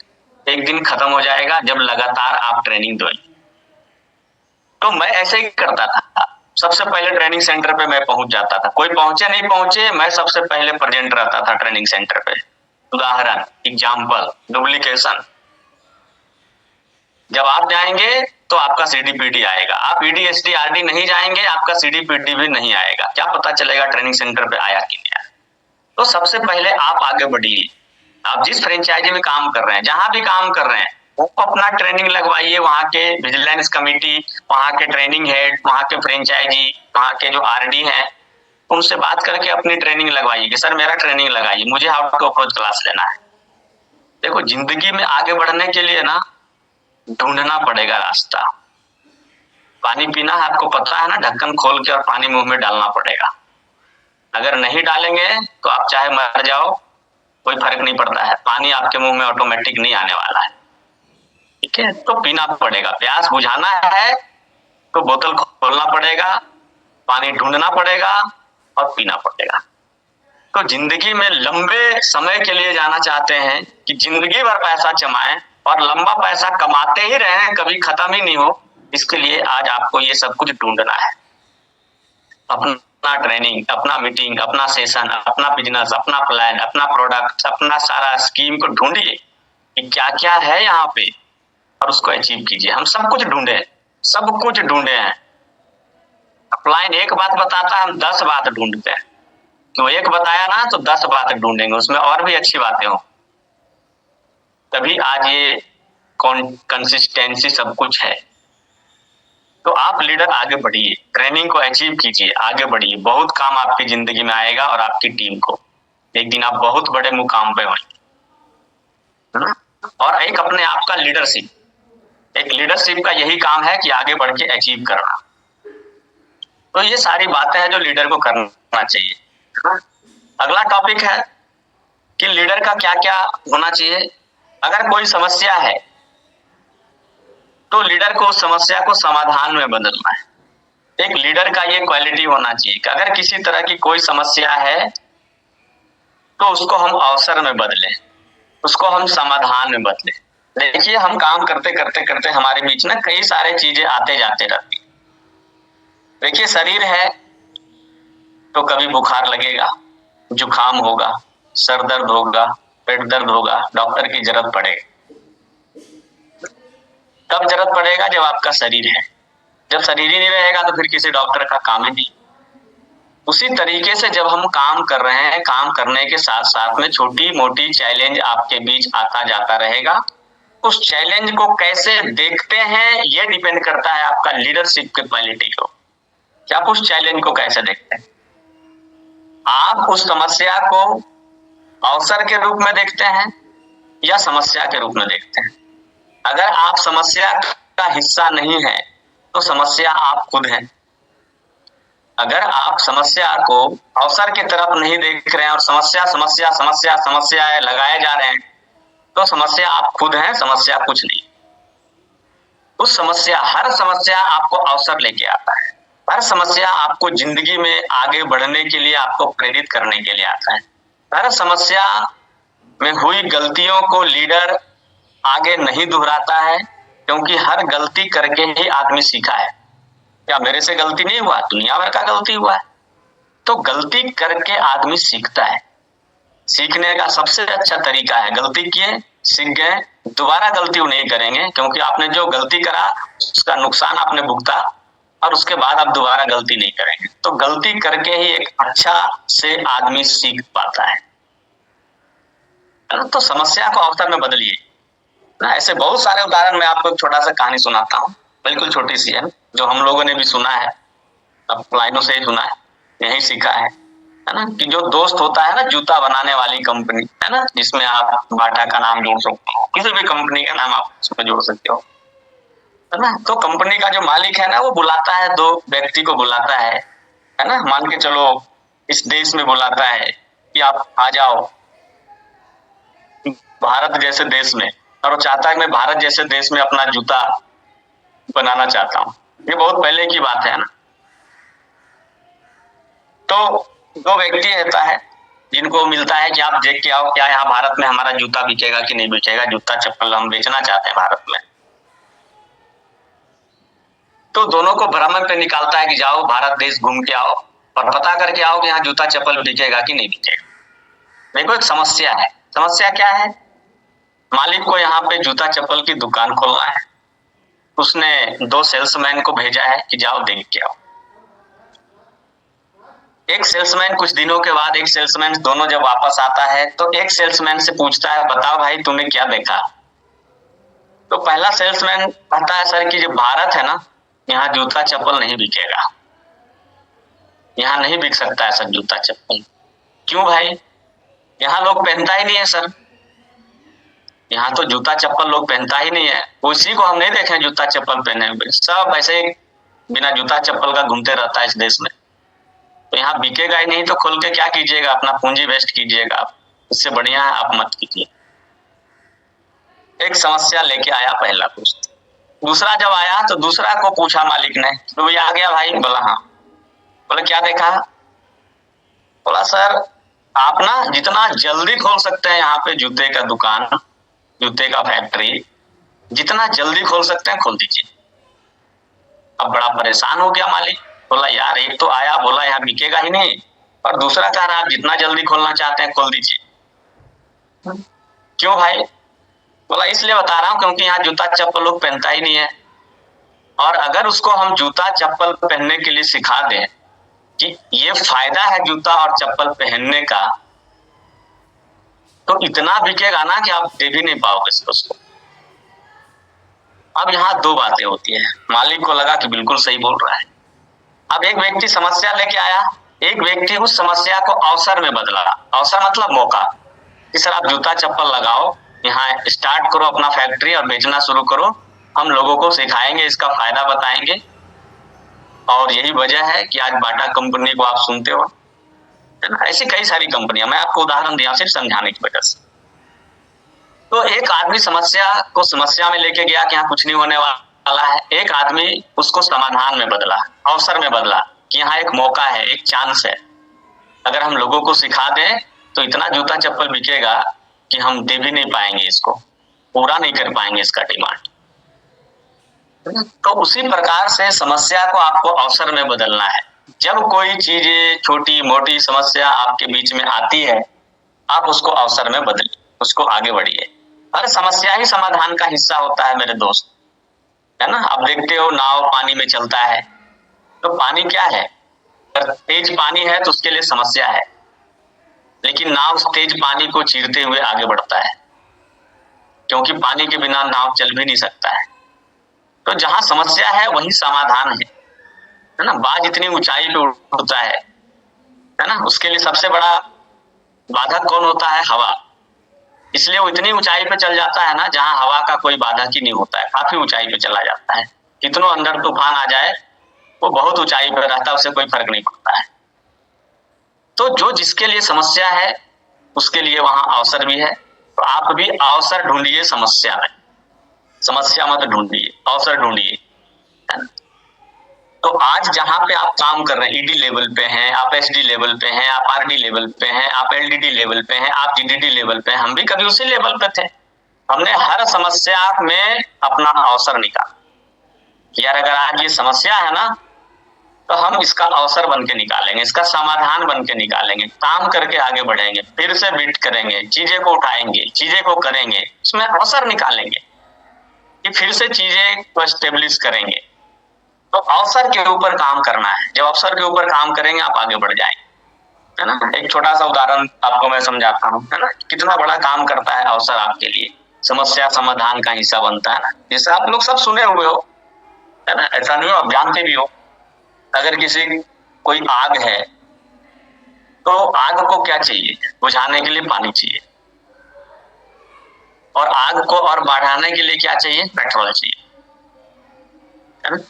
एक दिन खत्म हो जाएगा जब लगातार आप ट्रेनिंग दोगे। तो मैं ऐसे ही करता था। सबसे पहले ट्रेनिंग सेंटर पे मैं पहुंच जाता था। कोई पहुंचे नहीं पहुंचे, मैं सबसे पहले प्रेजेंट रहता था ट्रेनिंग सेंटर पे। उदाहरण, एग्जाम्पल, डुप्लीकेशन। जब आप जाएंगे तो आपका सीडीपीडी आएगा। आप ईडीएसडी आरडी नहीं जाएंगे, आपका सीडीपीडी भी नहीं आएगा। क्या पता चलेगा ट्रेनिंग सेंटर पे आया कि नहीं आया। तो सबसे पहले आप आगे बढ़िए। आप जिस फ्रेंचाइजी में काम कर रहे हैं, जहां भी काम कर रहे हैं, वो अपना ट्रेनिंग लगवाइए। वहां के विजिलेंस कमिटी, वहां के ट्रेनिंग हेड, वहां के फ्रेंचाइजी, वहां के जो आरडी हैं, उनसे बात करके अपनी ट्रेनिंग लगवाइए कि सर मेरा ट्रेनिंग लगाइए, मुझे हाउ टू अप्रोच क्लास लेना है। देखो, जिंदगी में आगे बढ़ने के लिए ना ढूंढना पड़ेगा रास्ता। पानी पीना है, आपको पता है ना, ढक्कन खोल के और पानी मुंह में डालना पड़ेगा। अगर नहीं डालेंगे तो आप चाहे मर जाओ, कोई फर्क नहीं पड़ता है, पानी आपके मुंह में ऑटोमेटिक नहीं आने वाला है। ठीक है, तो पीना पड़ेगा। प्यास बुझाना है तो बोतल खोलना पड़ेगा, पानी ढूंढना पड़ेगा और पीना पड़ेगा। तो जिंदगी में लंबे समय के लिए जाना चाहते हैं कि जिंदगी भर पैसा कमाएं और लंबा पैसा कमाते ही रहें, कभी खत्म ही नहीं हो, इसके लिए आज आपको ये सब कुछ ढूंढना है। अपना ट्रेनिंग, अपना मीटिंग, अपना सेशन, अपना बिजनेस, अपना प्लान, अपना प्रोडक्ट, अपना सारा स्कीम को ढूंढिए कि क्या क्या है यहाँ पे और उसको अचीव कीजिए। हम सब कुछ ढूंढे, सब कुछ ढूंढे हैं। अपलाइन एक बात बताता है, हम 10 बात ढूंढते हैं। तो एक बताया ना तो 10 बातें ढूंढेंगे, उसमें और भी अच्छी बातें हो, तभी आज ये कंसिस्टेंसी सब कुछ है। तो आप लीडर आगे बढ़िए, ट्रेनिंग को अचीव कीजिए, आगे बढ़िए। बहुत काम आपकी जिंदगी में आएगा और आपकी टीम को एक दिन आप बहुत बड़े मुकाम पे होंगे। और एक अपने आप का लीडरशिप, एक लीडरशिप का यही काम है कि आगे बढ़ के अचीव करना। तो ये सारी बातें हैं जो लीडर को करना चाहिए। अगला टॉपिक है कि लीडर का क्या क्या होना चाहिए। अगर कोई समस्या है तो लीडर को उस समस्या को समाधान में बदलना है। एक लीडर का ये क्वालिटी होना चाहिए कि अगर किसी तरह की कोई समस्या है तो उसको हम अवसर में बदलें, उसको हम समाधान में बदलें। देखिए, हम काम करते करते करते हमारे बीच ना कई सारे चीजें आते जाते रहती हैं। देखिए, शरीर है तो कभी बुखार लगेगा, जुकाम होगा, सर दर्द होगा, पेट दर्द होगा, डॉक्टर की जरूरत पड़ेगी। कब जरूरत पड़ेगा? जब आपका शरीर है। जब शरीर ही नहीं रहेगा तो फिर किसी डॉक्टर का काम ही नहीं। उसी तरीके से जब हम काम कर रहे हैं, काम करने के साथ साथ में छोटी मोटी चैलेंज आपके बीच आता जाता रहेगा। उस चैलेंज को कैसे देखते हैं ये डिपेंड करता है आपका लीडरशिप की क्वालिटी को, कि आप उस चैलेंज को कैसे देखते हैं। आप उस समस्या को अवसर के रूप में देखते हैं या समस्या के रूप में देखते हैं। अगर आप समस्या का हिस्सा नहीं है तो समस्या आप खुद हैं। अगर आप समस्या को अवसर की तरफ नहीं देख रहे हैं और समस्या समस्या समस्या समस्या है लगाए जा रहे हैं तो समस्या आप खुद हैं, समस्या कुछ नहीं। उस समस्या, हर समस्या आपको अवसर लेके आता है। हर समस्या आपको जिंदगी में आगे बढ़ने के लिए, आपको प्रेरित करने के लिए आता है। हर समस्या में हुई गलतियों को लीडर आगे नहीं दोहराता है, क्योंकि हर गलती करके ही आदमी सीखा है। क्या मेरे से गलती नहीं हुआ? दुनिया भर का गलती हुआ है। तो गलती करके आदमी सीखता है। सीखने का सबसे अच्छा तरीका है, गलती किए, सीख गए, दोबारा गलती नहीं करेंगे, क्योंकि आपने जो गलती करा उसका नुकसान आपने भुगता और उसके बाद आप दोबारा गलती नहीं करेंगे। तो गलती करके ही एक अच्छा से आदमी सीख पाता है ना। तो समस्या को अवसर में बदलिए ना। ऐसे बहुत सारे उदाहरण, मैं आपको एक छोटा सा कहानी सुनाता हूँ, बिल्कुल छोटी सी है, जो हम लोगों ने भी सुना है, अब लाइनों से ही सुना है, यही सीखा है ना। कि जो दोस्त होता है ना, जूता बनाने वाली कंपनी है ना, जिसमें आप बाटा का नाम जोड़ सकते हो, किसी भी कंपनी का नाम आप उसमें जोड़ सकते हो, है ना। तो कंपनी का जो मालिक है ना, वो बुलाता है, दो व्यक्ति को बुलाता है ना। मान के चलो इस देश में बुलाता है कि आप आ जाओ भारत जैसे देश में, और वो चाहता है कि मैं भारत जैसे देश में अपना जूता बनाना चाहता हूँ। ये बहुत पहले की बात है ना। तो दो व्यक्ति रहता है जिनको मिलता है कि आप देख के आओ, क्या यहाँ भारत में हमारा जूता बिकेगा कि नहीं बिकेगा, जूता चप्पल हम बेचना चाहते हैं भारत में। तो दोनों को भ्रमण पे निकालता है कि जाओ भारत देश घूम के आओ और पता करके आओ कि यहाँ जूता चप्पल बिकेगा कि नहीं बिकेगा। देखो, एक समस्या है। समस्या क्या है? मालिक को यहाँ पे जूता चप्पल की दुकान खोलना है। उसने दो सेल्समैन को भेजा है कि जाओ देख के आओ। एक सेल्समैन कुछ दिनों के बाद, एक सेल्समैन, दोनों जब वापस आता है तो एक सेल्समैन से पूछता है, बताओ भाई तूने क्या देखा? तो पहला सेल्समैन कहता है, सर कि जो भारत है ना, यहाँ जूता चप्पल नहीं बिकेगा, यहाँ नहीं बिक सकता है सर जूता चप्पल। क्यों भाई? यहाँ लोग पहनता ही नहीं है सर, यहाँ तो जूता चप्पल लोग पहनता ही नहीं है। किसी को हम नहीं देखे जूता चप्पल पहने हुए, सब ऐसे बिना जूता चप्पल का घूमते रहता है इस देश में। तो यहाँ बिकेगा ही नहीं तो खोल के क्या कीजिएगा? अपना पूंजी वेस्ट कीजिएगा आप। इससे बढ़िया है आप मत कीजिए। एक समस्या लेके आया पहला दोस्त। दूसरा जब आया तो दूसरा को पूछा मालिक ने, तो ये आ गया भाई? बोला हाँ। बोला क्या देखा? बोला सर आप ना जितना जल्दी खोल सकते हैं यहाँ पे जूते का दुकान, जूते का फैक्ट्री, जितना जल्दी खोल सकते हैं खोल दीजिए। अब बड़ा परेशान हो गया मालिक। बोला यार, एक तो आया बोला यहाँ बिकेगा ही नहीं, और दूसरा कह रहा आप जितना जल्दी खोलना चाहते हैं खोल दीजिए। क्यों भाई? बोला इसलिए बता रहा हूँ क्योंकि यहाँ जूता चप्पल लोग पहनता ही नहीं है, और अगर उसको हम जूता चप्पल पहनने के लिए सिखा दें कि ये फायदा है जूता और चप्पल पहनने का, तो इतना बिकेगा ना कि आप दे भी नहीं पाओगे उसको। अब यहाँ दो बातें होती है। मालिक को लगा कि बिल्कुल सही बोल रहा है। अब एक व्यक्ति समस्या लेके आया, एक व्यक्ति उस समस्या को अवसर में बदला। अवसर मतलब मौका, कि सर आप जूता चप्पल लगाओ, यहाँ स्टार्ट करो अपना फैक्ट्री और बेचना शुरू करो, हम लोगों को सिखाएंगे, इसका फायदा बताएंगे। और यही वजह है कि आज बाटा कंपनी को आप सुनते हो, है ना। ऐसी कई सारी कंपनियां, मैं आपको उदाहरण दिया सिर्फ समझाने की वजह से। तो एक आदमी समस्या को समस्या में लेके गया कि यहाँ कुछ नहीं होने वाला, निकाला है, एक आदमी उसको समाधान में बदला, अवसर में बदला कि यहाँ एक मौका है, एक चांस है। अगर हम लोगों को सिखा दें तो इतना जूता चप्पल बिकेगा कि हम दे भी नहीं पाएंगे, इसको पूरा नहीं कर पाएंगे इसका डिमांड। तो उसी प्रकार से समस्या को आपको अवसर में बदलना है। जब कोई चीजें छोटी मोटी समस्या आपके बीच में आती है, आप उसको अवसर में बदलिए, उसको आगे बढ़िए। हर समस्या ही समाधान का हिस्सा होता है मेरे दोस्त, है ना। आप देखते हो नाव पानी में चलता है, तो पानी क्या है, अगर तेज पानी है तो उसके लिए समस्या है, लेकिन नाव तेज पानी को चीरते हुए आगे बढ़ता है, क्योंकि पानी के बिना नाव चल भी नहीं सकता है। तो जहां समस्या है वही समाधान है ना। बाज इतनी ऊंचाई पे उड़ता है ना, उसके लिए सबसे बड़ा बाधक कौन होता है, हवा। इसलिए वो इतनी ऊंचाई पे चल जाता है ना जहां हवा का कोई बाधक ही नहीं होता है, काफी ऊंचाई पे चला जाता है। कितनों अंदर तूफान आ जाए वो बहुत ऊंचाई पे रहता है, उसे कोई फर्क नहीं पड़ता है। तो जो जिसके लिए समस्या है उसके लिए वहां अवसर भी है। तो आप भी अवसर ढूंढिए समस्या में, समस्या मत ढूंढिए, अवसर ढूंढिए। तो आज जहां पे आप काम कर रहे हैं, ईडी लेवल पे हैं आप, एसडी लेवल पे हैं आप, आरडी लेवल पे हैं आप, एलडीडी लेवल पे हैं आप, जीडीडी लेवल पे हैं, हम भी कभी उसी लेवल पे थे। हमने हर समस्या में अपना अवसर निकाला। यार अगर आज ये समस्या है ना, तो हम इसका अवसर बन के निकालेंगे, इसका समाधान बन के निकालेंगे, काम करके आगे बढ़ेंगे, फिर से बीट करेंगे, चीजें को उठाएंगे, चीजें को करेंगे, इसमें अवसर निकालेंगे कि फिर से चीजें को स्टेब्लिश करेंगे। तो अवसर के ऊपर काम करना है। जब अवसर के ऊपर काम करेंगे आप आगे बढ़ जाएंगे, है ना। एक छोटा सा उदाहरण आपको मैं समझाता हूँ, है ना, कितना बड़ा काम करता है अवसर आपके लिए। समस्या समाधान का हिस्सा बनता है ना, जैसे आप लोग सब सुने हुए हो, है ना, ऐसा नहीं हो आप जानते भी हो। अगर किसी कोई आग है तो आग को क्या चाहिए, बुझाने के लिए पानी चाहिए, और आग को और बढ़ाने के लिए क्या चाहिए, पेट्रोल चाहिए, है ना।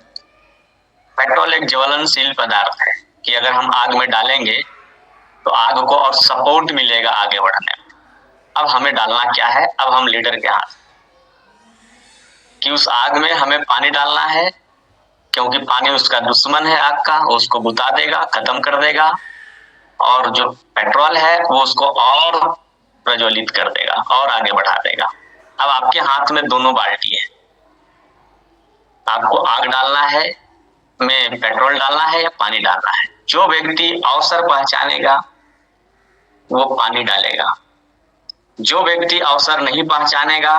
पेट्रोल एक ज्वलनशील पदार्थ है कि अगर हम आग में डालेंगे तो आग को और सपोर्ट मिलेगा आगे बढ़ने में। अब हमें डालना क्या है, अब हम लीडर के हाथ कि उस आग में हमें पानी डालना है, क्योंकि पानी उसका दुश्मन है आग का, वो उसको बुता देगा, खत्म कर देगा, और जो पेट्रोल है वो उसको और प्रज्वलित कर देगा और आगे बढ़ा देगा। अब आपके हाथ में दोनों बाल्टी है, आपको आग डालना है, में पेट्रोल डालना है या पानी डालना है। जो व्यक्ति अवसर पहचानेगा वो पानी डालेगा, जो व्यक्ति अवसर नहीं पहचानेगा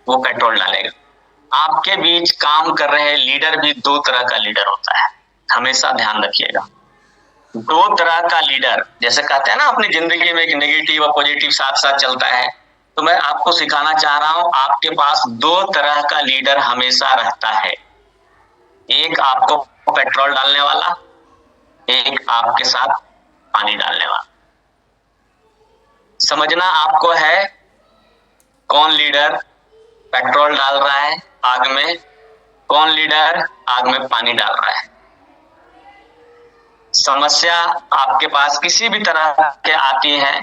वो पेट्रोल डालेगा। आपके बीच काम कर रहे लीडर भी दो तरह का लीडर होता है, हमेशा ध्यान रखिएगा। दो तरह का लीडर, जैसे कहते हैं ना अपनी जिंदगी में एक नेगेटिव और पॉजिटिव साथ साथ चलता है, तो मैं आपको सिखाना चाह रहा हूं, आपके पास दो तरह का लीडर हमेशा रहता है। एक आपको पेट्रोल डालने वाला, एक आपके साथ पानी डालने वाला। समझना आपको है कौन लीडर पेट्रोल डाल रहा है आग में, कौन लीडर आग में पानी डाल रहा है। समस्या आपके पास किसी भी तरह के आती है,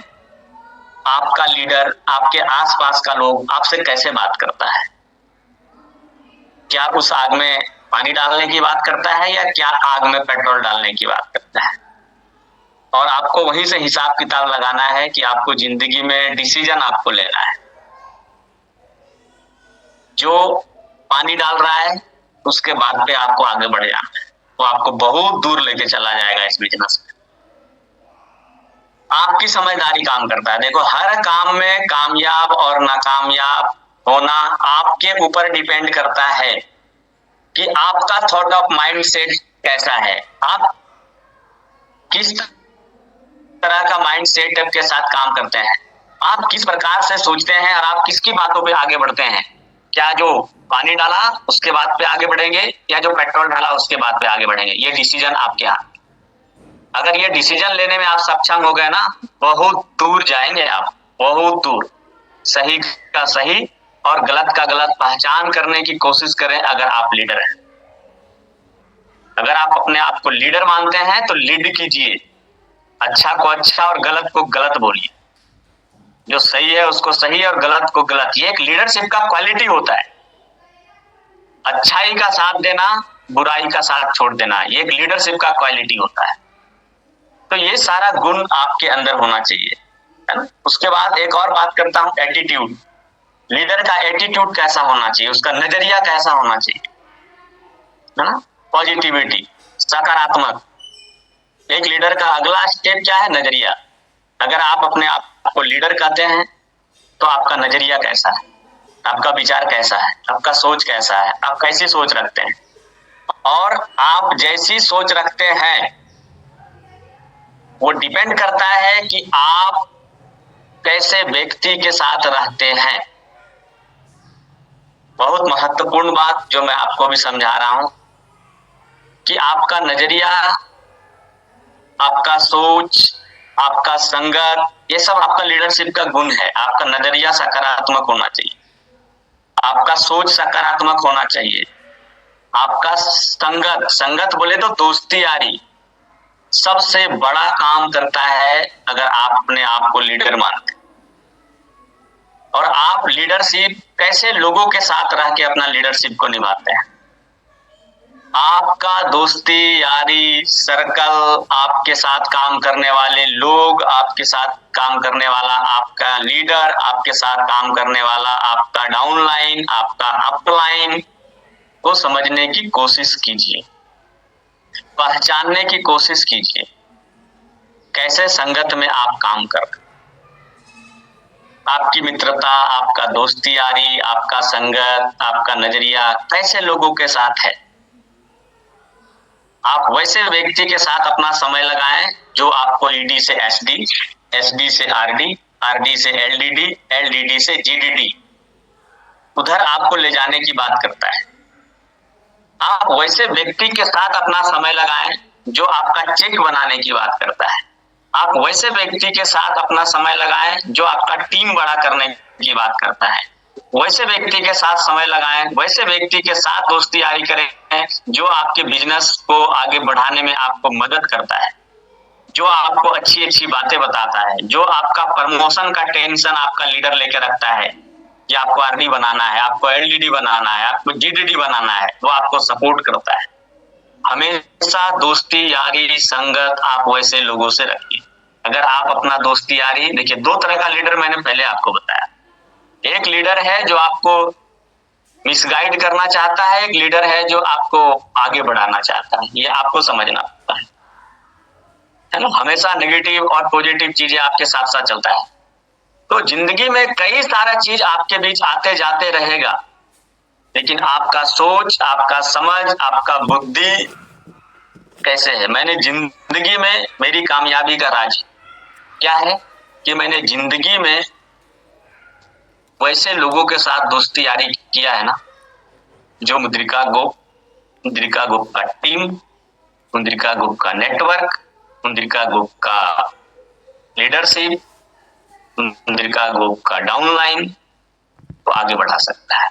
आपका लीडर, आपके आसपास का लोग आपसे कैसे बात करता है। क्या उस आग में पानी डालने की बात करता है या क्या आग में पेट्रोल डालने की बात करता है। और आपको वहीं से हिसाब किताब लगाना है कि आपको जिंदगी में डिसीजन आपको लेना है। जो पानी डाल रहा है उसके बाद पे आपको आगे बढ़ जाना है, वो आपको बहुत दूर लेके चला जाएगा इस बिजनेस में। आपकी समझदारी काम करता है। देखो हर काम में कामयाब और नाकामयाब होना आपके ऊपर डिपेंड करता है कि आपका थॉट ऑफ माइंड सेट कैसा है, आप किस तरह का माइंड सेटअप के साथ काम करते हैं, आप किस प्रकार से सोचते हैं और आप किसकी बातों पे आगे बढ़ते हैं। क्या जो पानी डाला उसके बाद पे आगे बढ़ेंगे या जो पेट्रोल डाला उसके बाद पे आगे बढ़ेंगे, ये डिसीजन आपके हाथ। अगर ये डिसीजन लेने में आप सक्षम हो गए ना, बहुत दूर जाएंगे आप, बहुत दूर। सही का सही और गलत का गलत पहचान करने की कोशिश करें अगर आप लीडर हैं। अगर आप अपने आप को लीडर मानते हैं तो लीड कीजिए, अच्छा को अच्छा और गलत को गलत बोलिए, जो सही है उसको सही और गलत को गलत। ये एक लीडरशिप का क्वालिटी होता है। अच्छाई का साथ देना, बुराई का साथ छोड़ देना, ये एक लीडरशिप का क्वालिटी होता है। तो ये सारा गुण आपके अंदर होना चाहिए, है ना। उसके बाद एक और बात करता हूँ, एटीट्यूड। लीडर का एटीट्यूड कैसा होना चाहिए, उसका नजरिया कैसा होना चाहिए, है ना। पॉजिटिविटी, सकारात्मक। एक लीडर का अगला स्टेप क्या है, नजरिया। अगर आप अपने आप को लीडर कहते हैं तो आपका नजरिया कैसा है, आपका विचार कैसा है, आपका सोच कैसा है, आप कैसी सोच रखते हैं। और आप जैसी सोच रखते हैं वो डिपेंड करता है कि आप कैसे व्यक्ति के साथ रहते हैं। बहुत महत्वपूर्ण बात जो मैं आपको भी समझा रहा हूं कि आपका नजरिया, आपका सोच, आपका संगत, ये सब आपका लीडरशिप का गुण है। आपका नजरिया सकारात्मक होना चाहिए, आपका सोच सकारात्मक होना चाहिए, आपका संगत, संगत बोले तो दोस्ती यारी सबसे बड़ा काम करता है अगर आप अपने आप को लीडर मानते हैं। और आप लीडरशिप कैसे लोगों के साथ रह के अपना लीडरशिप को निभाते हैं। आपका दोस्ती यारी सर्कल, आपके साथ काम करने वाले लोग, आपके साथ काम करने वाला आपका लीडर, आपके साथ काम करने वाला आपका डाउनलाइन, आपका अपलाइन को समझने की कोशिश कीजिए, पहचानने की कोशिश कीजिए कैसे संगत में आप काम कर रहे हैं। आपकी मित्रता, आपका दोस्ती यारी, आपका संगत, आपका नजरिया कैसे लोगों के साथ है। आप वैसे व्यक्ति के साथ अपना समय लगाएं जो आपको ईडी से एसडी, एसडी से आरडी, आरडी से एलडीडी, एलडीडी से जीडीडी उधर आपको ले जाने की बात करता है। आप वैसे व्यक्ति के साथ अपना समय लगाएं जो आपका चेक बनाने की बात करता है। आप वैसे व्यक्ति के साथ अपना समय लगाएं जो आपका टीम बड़ा करने की बात करता है। वैसे व्यक्ति के साथ समय लगाएं, वैसे व्यक्ति के साथ दोस्ती यारी करें जो आपके बिजनेस को आगे बढ़ाने में आपको मदद करता है, जो आपको अच्छी अच्छी बातें बताता है, जो आपका प्रमोशन का टेंशन आपका लीडर लेकर रखता है कि आपको आरडी बनाना है, आपको एलडीडी बनाना है, आपको जीडीडी बनाना है, वो आपको सपोर्ट करता है। हमेशा दोस्ती यारी संगत आप वैसे लोगों से रखिए। अगर आप अपना दोस्ती यारी, देखिए दो तरह का लीडर मैंने पहले आपको बताया। एक लीडर है जो आपको मिसगाइड करना चाहता है, एक लीडर है जो आपको आगे बढ़ाना चाहता है। ये आपको समझना पड़ता है ना। हमेशा नेगेटिव और पॉजिटिव चीजें आपके साथ साथ चलता है। तो जिंदगी में कई सारा चीज आपके बीच आते जाते रहेगा, लेकिन आपका सोच, आपका समझ, आपका बुद्धि कैसे है। मैंने जिंदगी में, मेरी कामयाबी का राज क्या है कि मैंने जिंदगी में वैसे लोगों के साथ दोस्ती यारी किया है ना, जो मुद्रिका ग्रुप, मुद्रिका ग्रुप का टीम, मुद्रिका ग्रुप का नेटवर्क, मुद्रिका ग्रुप का लीडरशिप, मुद्रिका ग्रुप का डाउनलाइन तो आगे बढ़ा सकता है।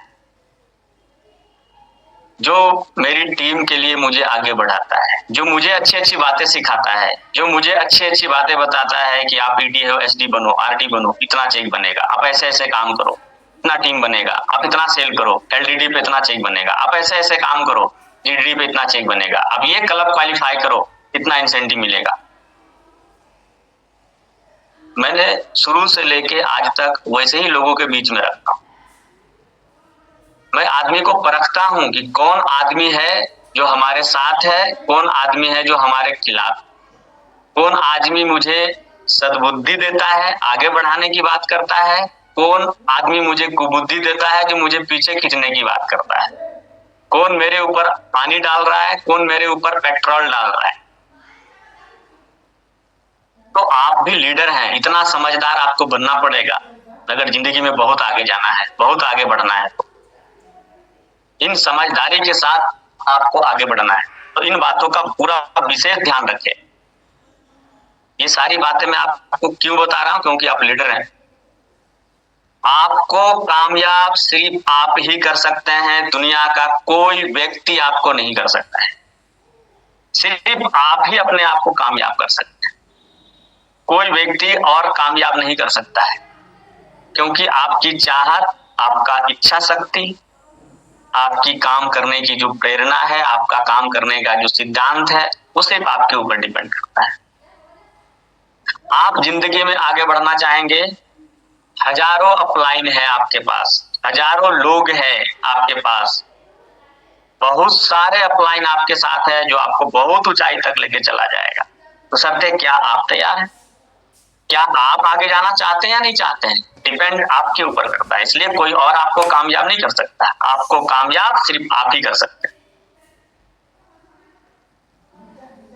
जो मेरी टीम के लिए मुझे आगे बढ़ाता है, जो मुझे अच्छी अच्छी बातें सिखाता है, जो मुझे अच्छी अच्छी बातें बताता है कि आप ईडी हो, एसडी बनो, आरडी बनो, इतना चेक बनेगा, आप ऐसे ऐसे काम करो, इतना टीम बनेगा, आप इतना सेल करो, एलडीडी पे इतना चेक बनेगा, आप ऐसे ऐसे काम करो, जीडीडी पे इतना चेक बनेगा, अब ये क्लब क्वालिफाई करो, इतना इंसेंटिव मिलेगा। मैंने शुरू से लेके आज तक वैसे ही लोगों के बीच में रखता हूं। मैं आदमी को परखता हूं कि कौन आदमी है जो हमारे साथ है, कौन आदमी है जो हमारे खिलाफ, कौन आदमी मुझे सद्बुद्धि देता है, आगे बढ़ाने की बात करता है, कौन आदमी मुझे कुबुद्धि देता है जो मुझे पीछे खींचने की बात करता है, कौन मेरे ऊपर पानी डाल रहा है, कौन मेरे ऊपर पेट्रोल डाल रहा है। तो आप भी लीडर हैं, इतना समझदार आपको बनना पड़ेगा अगर जिंदगी में बहुत आगे जाना है, बहुत आगे बढ़ना है। तो इन समझदारी के साथ आपको आगे बढ़ना है। तो इन बातों का पूरा विशेष ध्यान रखें। ये सारी बातें मैं आपको क्यों बता रहा हूं, क्योंकि आप लीडर हैं। आपको कामयाब सिर्फ आप ही कर सकते हैं, दुनिया का कोई व्यक्ति आपको नहीं कर सकता है। सिर्फ आप ही अपने आप को कामयाब कर सकते हैं, कोई व्यक्ति और कामयाब नहीं कर सकता है। क्योंकि आपकी चाहत, आपका इच्छा शक्ति, आपकी काम करने की जो प्रेरणा है, आपका काम करने का जो सिद्धांत है, वो सिर्फ आपके ऊपर डिपेंड करता है। आप जिंदगी में आगे बढ़ना चाहेंगे, हजारों अपलाइन है आपके पास, हजारों लोग हैं आपके पास, बहुत सारे अपलाइन आपके साथ है जो आपको बहुत ऊंचाई तक लेके चला जाएगा। तो शर्त है, क्या आप तैयार हैं? क्या आप आगे जाना चाहते हैं या नहीं चाहते हैं? डिपेंड आपके ऊपर करता है। इसलिए कोई और आपको कामयाब नहीं कर सकता, आपको कामयाब सिर्फ आप ही कर सकते हैं।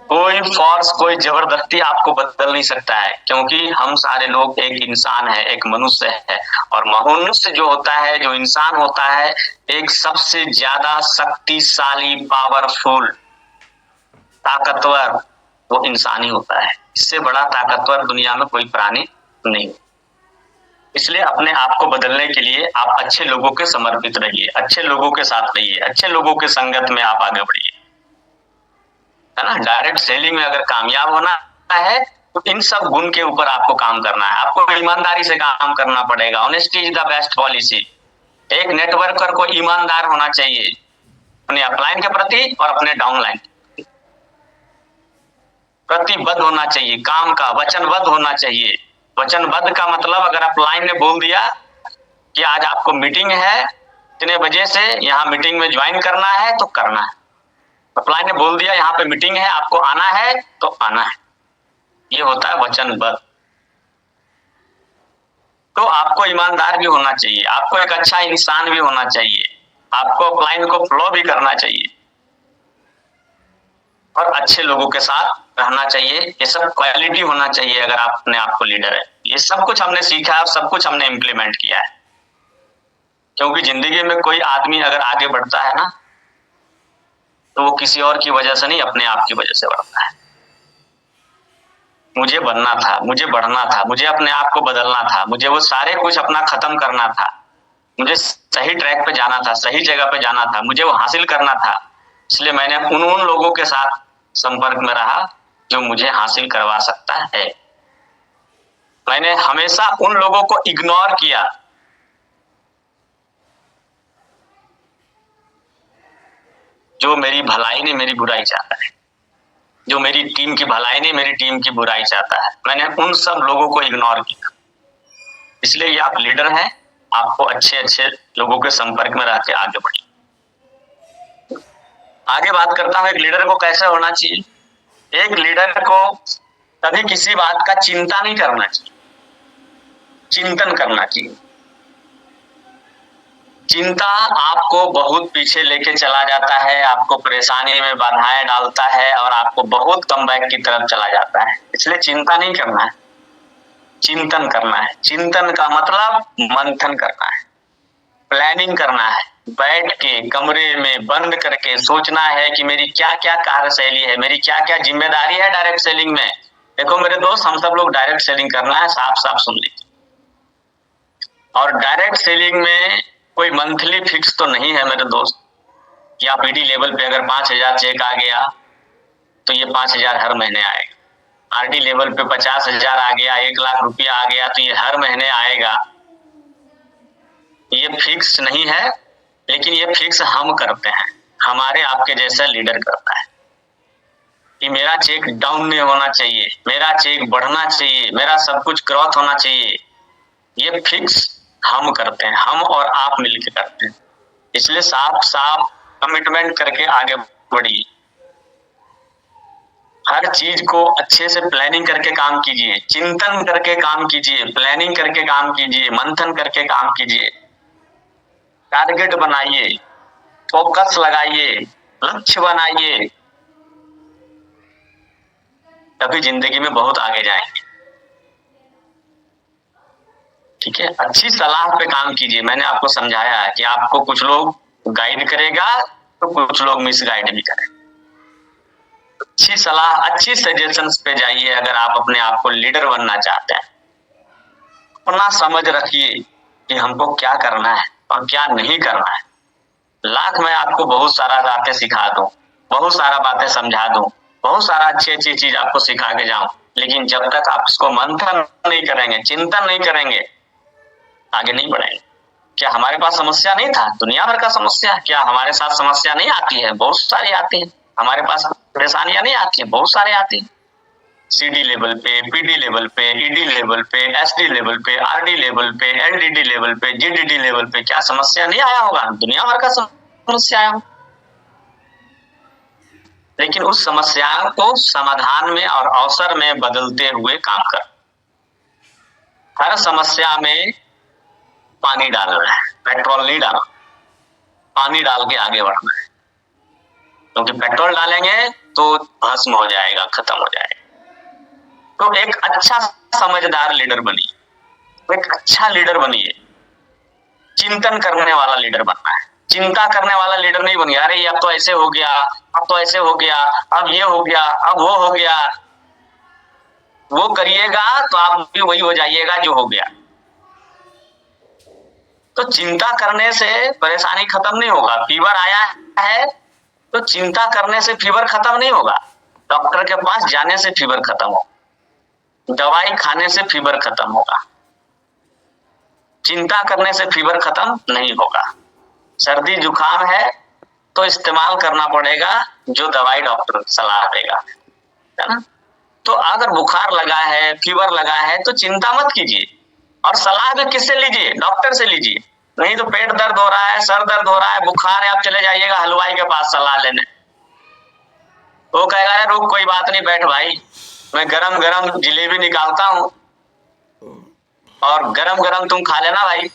कोई फोर्स, कोई जबरदस्ती आपको बदल नहीं सकता है, क्योंकि हम सारे लोग एक इंसान है, एक मनुष्य है। और मनुष्य जो होता है, जो इंसान होता है, एक सबसे ज्यादा शक्तिशाली, पावरफुल, ताकतवर वो इंसान ही होता है। इससे बड़ा ताकतवर दुनिया में कोई प्राणी नहीं। इसलिए अपने आप को बदलने के लिए आप अच्छे लोगों के समर्पित रहिए, अच्छे लोगों के साथ रहिए, अच्छे लोगों के संगत में आप आगे बढ़िए, है ना। डायरेक्ट सेलिंग में अगर कामयाब होना है तो इन सब गुण के ऊपर आपको काम करना है। आपको ईमानदारी से काम करना पड़ेगा। Honesty is the best policy. एक नेटवर्कर को ईमानदार होना चाहिए अपने अपलाइन के प्रति और अपने डाउनलाइन, प्रतिबद्ध होना चाहिए, काम का वचनबद्ध होना चाहिए। वचनबद्ध का मतलब, अगर अपलाइन ने बोल दिया कि आज आपको मीटिंग है, इतने बजे से यहाँ मीटिंग में ज्वाइन करना है तो करना है। अपलाइन ने बोल दिया यहाँ पे मीटिंग है, आपको आना है तो आना है। ये होता है वचनबद्ध। तो आपको ईमानदार भी होना चाहिए, आपको एक अच्छा इंसान भी होना चाहिए, आपको अपलाइन को फॉलो भी करना चाहिए और अच्छे लोगों के साथ रहना चाहिए। ये सब क्वालिटी होना चाहिए अगर आप अपने आप को लीडर है। ये सब कुछ हमने सीखा है, सब कुछ हमने इम्प्लीमेंट किया है। क्योंकि जिंदगी में कोई आदमी अगर आगे बढ़ता है ना, तो वो किसी और की वजह से नहीं, अपने आप की वजह से बढ़ता है। मुझे बनना था, मुझे बढ़ना था, मुझे अपने आप को बदलना था, मुझे वो सारे कुछ अपना खत्म करना था, मुझे सही ट्रैक पे जाना था, सही जगह पे जाना था, मुझे वो हासिल करना था। इसलिए मैंने उन लोगों के साथ संपर्क में रहा जो मुझे हासिल करवा सकता है। मैंने हमेशा उन लोगों को इग्नोर किया जो मेरी भलाई नहीं, मेरी बुराई चाहता है, जो मेरी टीम की भलाई नहीं, मेरी टीम की बुराई चाहता है। मैंने उन सब लोगों को इग्नोर किया। इसलिए ये आप लीडर हैं, आपको अच्छे अच्छे लोगों के संपर्क में रह के आगे बढ़िए। आगे बात करता हूं एक लीडर को कैसे होना चाहिए। एक लीडर को कभी किसी बात का चिंता नहीं करना चाहिए, चिंतन करना चाहिए। चिंता आपको बहुत पीछे लेके चला जाता है, आपको परेशानी में बाधाएं डालता है और आपको बहुत कमबैक की तरफ चला जाता है। इसलिए चिंता नहीं करना है, चिंतन करना है। चिंतन का मतलब मंथन करना है, प्लानिंग करना है। बैठ के कमरे में बंद करके सोचना है कि मेरी क्या क्या कार्यशैली है, मेरी क्या क्या जिम्मेदारी है डायरेक्ट सेलिंग में। देखो मेरे दोस्त, हम सब लोग डायरेक्ट सेलिंग करना है, साफ साफ सुन लीजिए। और डायरेक्ट सेलिंग में कोई मंथली फिक्स तो नहीं है मेरे दोस्त, कि आप ईडी लेवल पे अगर 5,000 चेक आ गया तो ये 5,000 हर महीने आएगा। आरडी लेवल पे 50,000 आ गया, 1,00,000 रुपया आ गया तो ये हर महीने आएगा। ये फिक्स नहीं है, लेकिन ये फिक्स हम करते हैं, हमारे आपके जैसा लीडर करता है कि मेरा चेक डाउन नहीं होना चाहिए, मेरा चेक बढ़ना चाहिए, मेरा सब कुछ ग्रोथ होना चाहिए। ये फिक्स हम करते हैं, हम और आप मिलकर करते हैं। इसलिए साफ साफ कमिटमेंट करके आगे बढ़िए। हर चीज को अच्छे से प्लानिंग करके काम कीजिए, चिंतन करके काम कीजिए, प्लानिंग करके काम कीजिए, मंथन करके काम कीजिए। टारगेट बनाइए, फोकस लगाइए, लक्ष्य बनाइए, तभी जिंदगी में बहुत आगे जाएंगे। ठीक है, अच्छी सलाह पे काम कीजिए। मैंने आपको समझाया है कि आपको कुछ लोग गाइड करेगा तो कुछ लोग मिस गाइड भी करेंगे। अच्छी सलाह, अच्छी सजेशंस पे जाइए अगर आप अपने आप को लीडर बनना चाहते हैं। अपना समझ रखिए कि हमको क्या करना है और क्या नहीं करना है। लाख मैं आपको बहुत सारा बातें सिखा दूं, बहुत सारा बातें समझा दूं, बहुत सारा अच्छी अच्छी चीज आपको सिखा के जाऊं, लेकिन जब तक आप इसको मंथन नहीं करेंगे, चिंतन नहीं करेंगे, आगे नहीं बढ़ेंगे। क्या हमारे पास समस्या नहीं था? दुनिया भर का समस्या। क्या हमारे साथ समस्या नहीं आती है? बहुत सारी आती है। हमारे पास परेशानियां नहीं आती है? बहुत सारी आती है। CD लेवल पे, PD लेवल पे, ED लेवल पे, SD लेवल पे, RD लेवल पे, LDD लेवल पे, GDD लेवल पे, क्या समस्या नहीं आया होगा? दुनिया भर का समस्या आया। लेकिन उस समस्याओं को समाधान में और अवसर में बदलते हुए काम कर। हर समस्या में पानी डालना है, पेट्रोल नहीं डालना। पानी डाल के आगे बढ़ना है, क्योंकि पेट्रोल डालेंगे तो भस्म हो जाएगा, खत्म हो जाएगा। तो एक अच्छा समझदार लीडर बनिए, एक अच्छा लीडर बनिए। चिंतन करने वाला लीडर बनना है, चिंता करने वाला लीडर नहीं बनिए। अरे अब तो ऐसे हो गया, अब तो ऐसे हो गया, अब ये हो गया, अब वो हो गया। वो करिएगा तो आप भी वही हो जाइएगा जो हो गया। तो चिंता करने से परेशानी खत्म नहीं होगा। फीवर आया है तो चिंता करने से फीवर खत्म नहीं होगा। डॉक्टर के पास जाने से फीवर खत्म होगा, दवाई खाने से फीवर खत्म होगा। चिंता करने से फीवर खत्म नहीं होगा। सर्दी जुकाम है तो इस्तेमाल करना पड़ेगा जो दवाई डॉक्टर सलाह देगा, है ना। तो अगर बुखार लगा है, फीवर लगा है तो चिंता मत कीजिए, और सलाह भी किससे लीजिए? डॉक्टर से लीजिए। नहीं तो पेट दर्द हो रहा है, सर दर्द हो रहा है, बुखार है, आप चले जाइएगा हलवाई के पास सलाह लेने। वो कहेगा अरे रुक, कोई बात नहीं, बैठ भाई, मैं गरम गरम जलेबी निकालता हूँ और गरम गरम तुम खा लेना भाई,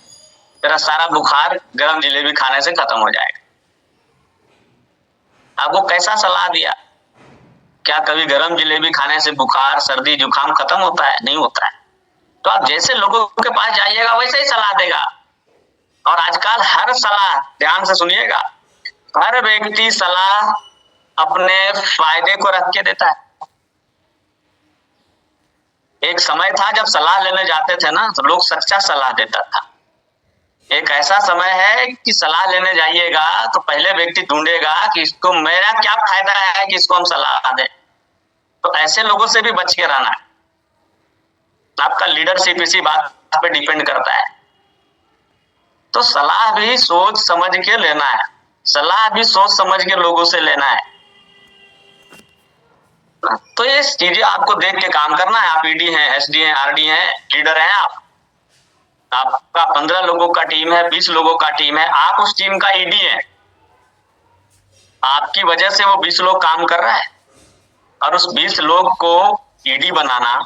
तेरा सारा बुखार गरम जलेबी खाने से खत्म हो जाएगा। आपको कैसा सलाह दिया? क्या कभी गरम जलेबी खाने से बुखार, सर्दी, जुकाम खत्म होता है? नहीं होता है। तो आप जैसे लोगों के पास जाइएगा वैसे ही सलाह देगा। और आजकल हर सलाह, ध्यान से सुनिएगा, हर व्यक्ति सलाह अपने फायदे को रख के देता है। एक समय था जब सलाह लेने जाते थे ना तो लोग सच्चा सलाह देता था। एक ऐसा समय है कि सलाह लेने जाइएगा तो पहले व्यक्ति ढूंढेगा कि इसको मेरा क्या फायदा है कि इसको हम सलाह दें। तो ऐसे लोगों से भी बच के रहना है। आपका लीडरशिप इसी बात पे डिपेंड करता है। तो सलाह भी सोच समझ के लेना है, सलाह भी सोच समझ के लोगों से लेना है। तो ये चीजें आपको देख के काम करना है। आप ईडी हैं, एसडी हैं, आरडी हैं, लीडर हैं आप। आपका 15 लोगों का टीम है, 20 लोगों का टीम है, आप उस टीम का ईडी है। आपकी वजह से वो 20 लोग काम कर रहा है, और उस 20 लोग को ईडी बनाना,